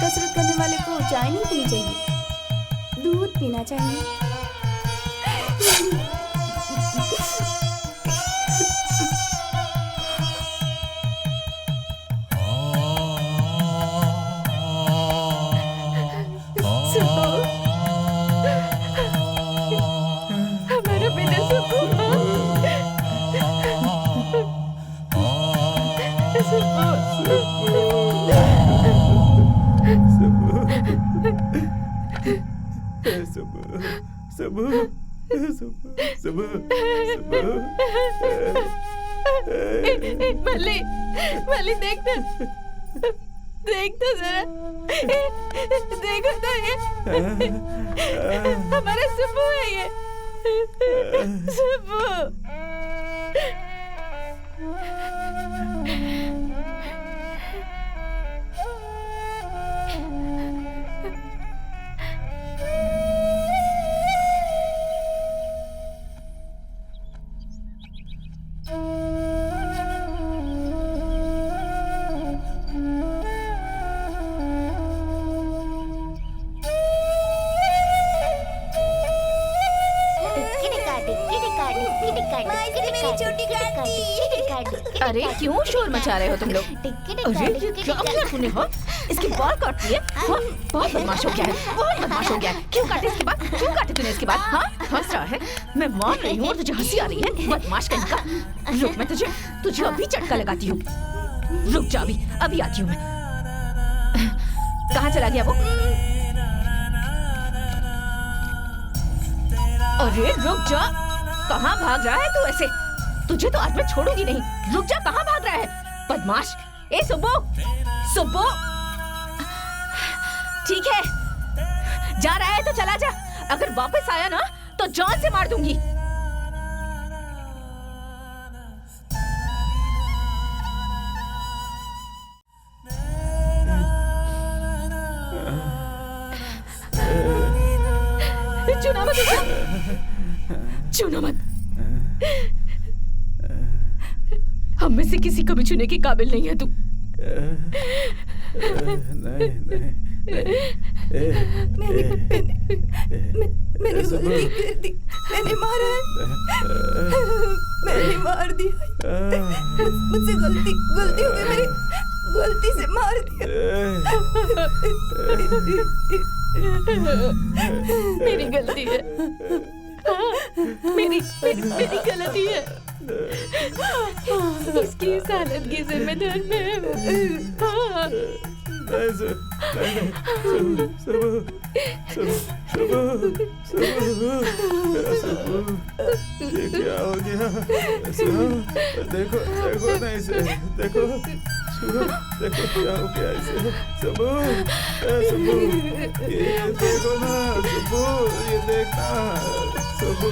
कसरत करने वाले को चाय नहीं पीनी चाहिए, दूध पीना चाहिए। हमारा बेटा सुब्बू। मल्ली, मल्ली देखना, देखना जरा, देखो तो ये हमारा सुब्बू है, ये सुब्बू। अरे क्यों शोर मचा रहे हो तुम लोग? अरे ये क्या किया तूने? हाँ, इसके बाल काट दिए? हाँ, बहुत बदमाश हो गया है, बहुत बदमाश हो गया है। क्यों काटे इसके बाल? क्यों काटे तूने इसके बाल? हाँ, हंस रहा है। मैं मान रही हूँ और तुझे हंसी आ रही है, बदमाश कहीं का। रुक, मैं तुझे अभी चटका लगाती हूँ। रुक जा, अभी आती हूँ मैं। कहाँ चला गया वो? अरे रुक जा, कहाँ भाग रहा है तू ऐसे? तुझे तो आज मैं छोड़ूंगी नहीं। रुक जा, कहाँ भाग रहा है बदमाश? ए सुब्बू, सुब्बू, ठीक है, जा रहा है तो चला जा। अगर वापस आया ना तो जान से मार दूंगी। छूना मत उसे। छूना मत। हम में से किसी को भी छूने के काबिल नहीं है तू। नहीं नहीं मैंने गलती कर दी, मैंने मारा है, मैंने मार दिया, मुझसे गलती हो गई, मेरी गलती से मार दिया। मेरी गलती है, मेरी गलती है। इसकी इस हालत की जिम्मेदार मैं हूँ। ये क्या हो गया? देखो देखो ना इसे, देखो देखो क्या हो गया इसे। सबू सबू, ये देखो ना सबू, ये देखना सबू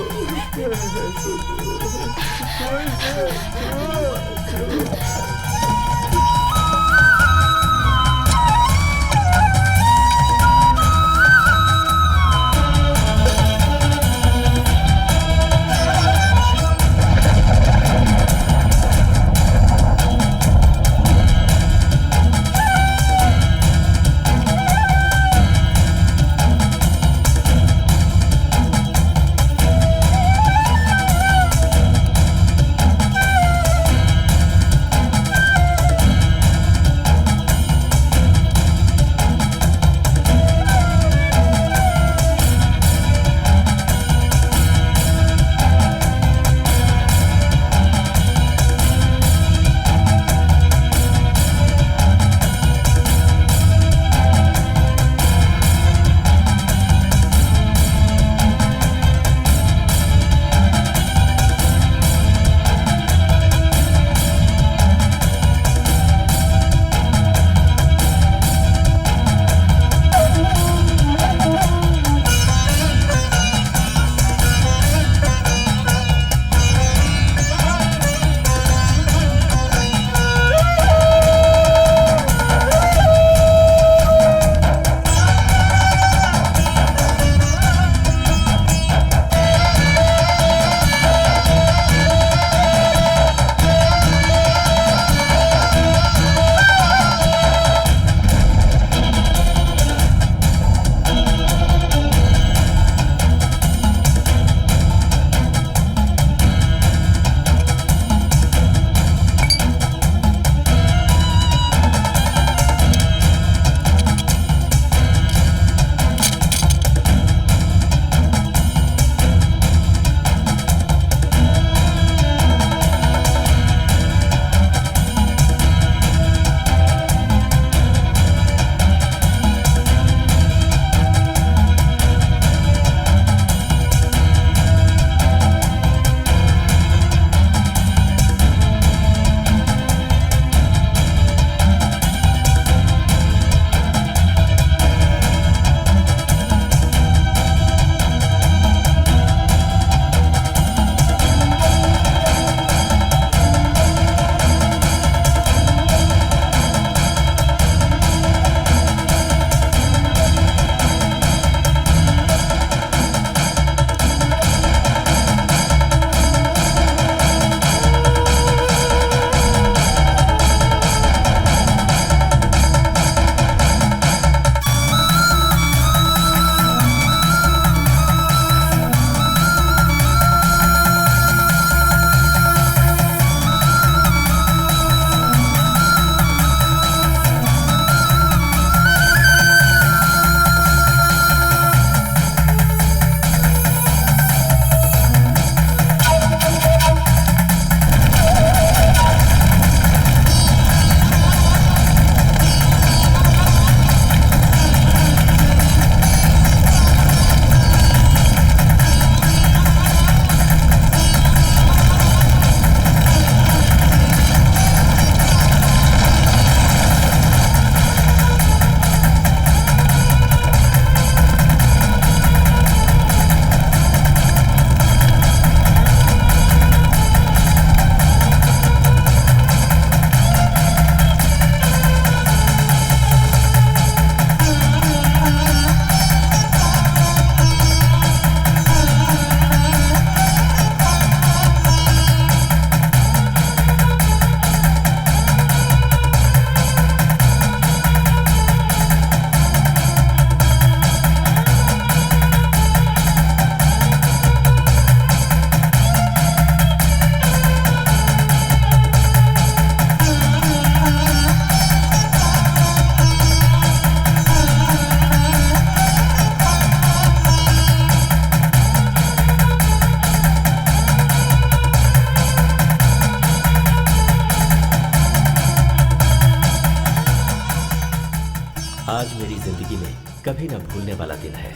आज मेरी जिंदगी में कभी न भूलने वाला दिन है।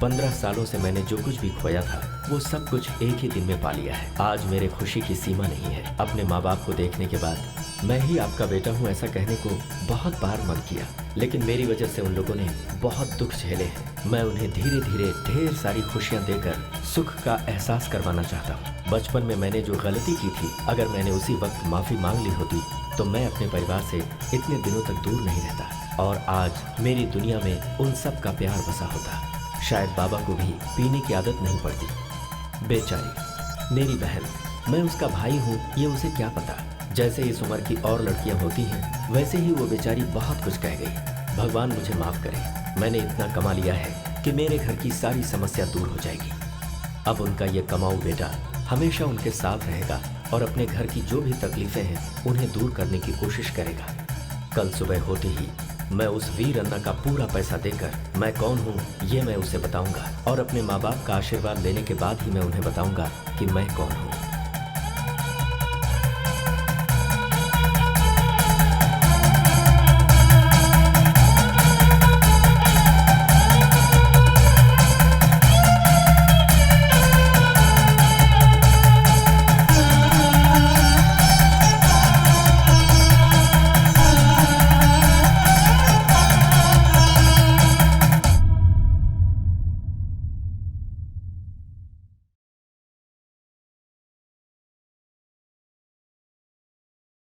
15 सालों से मैंने जो कुछ भी खोया था वो सब कुछ एक ही दिन में पा लिया है। आज मेरे खुशी की सीमा नहीं है। अपने माँ बाप को देखने के बाद मैं ही आपका बेटा हूँ ऐसा कहने को बहुत बार मन किया, लेकिन मेरी वजह से उन लोगों ने बहुत दुख झेले हैं। मैं उन्हें धीरे धीरे ढेर सारी खुशियाँ देकर सुख का एहसास करवाना चाहता हूँ। बचपन में मैंने जो गलती की थी, अगर मैंने उसी वक्त माफी मांग ली होती तो मैं अपने परिवार से इतने दिनों तक दूर नहीं रहता और आज मेरी दुनिया में उन सब का प्यार बसा होता। शायद बाबा को भी पीने की आदत नहीं पड़ती। बेचारी मेरी बहन, मैं उसका भाई हूँ, ये उसे क्या पता। जैसे इस उम्र की और लड़कियां होती हैं वैसे ही वो बेचारी बहुत कुछ कह गई। भगवान मुझे माफ करे, मैंने इतना कमा लिया है कि मेरे घर की सारी समस्या दूर हो जाएगी। अब उनका ये कमाऊ बेटा हमेशा उनके साथ रहेगा और अपने घर की जो भी तकलीफें हैं उन्हें दूर करने की कोशिश करेगा। कल सुबह होते ही मैं उस वीर अन्ना का पूरा पैसा देकर मैं कौन हूँ ये मैं उसे बताऊंगा और अपने माँ बाप का आशीर्वाद लेने के बाद ही मैं उन्हें बताऊंगा कि मैं कौन हूँ।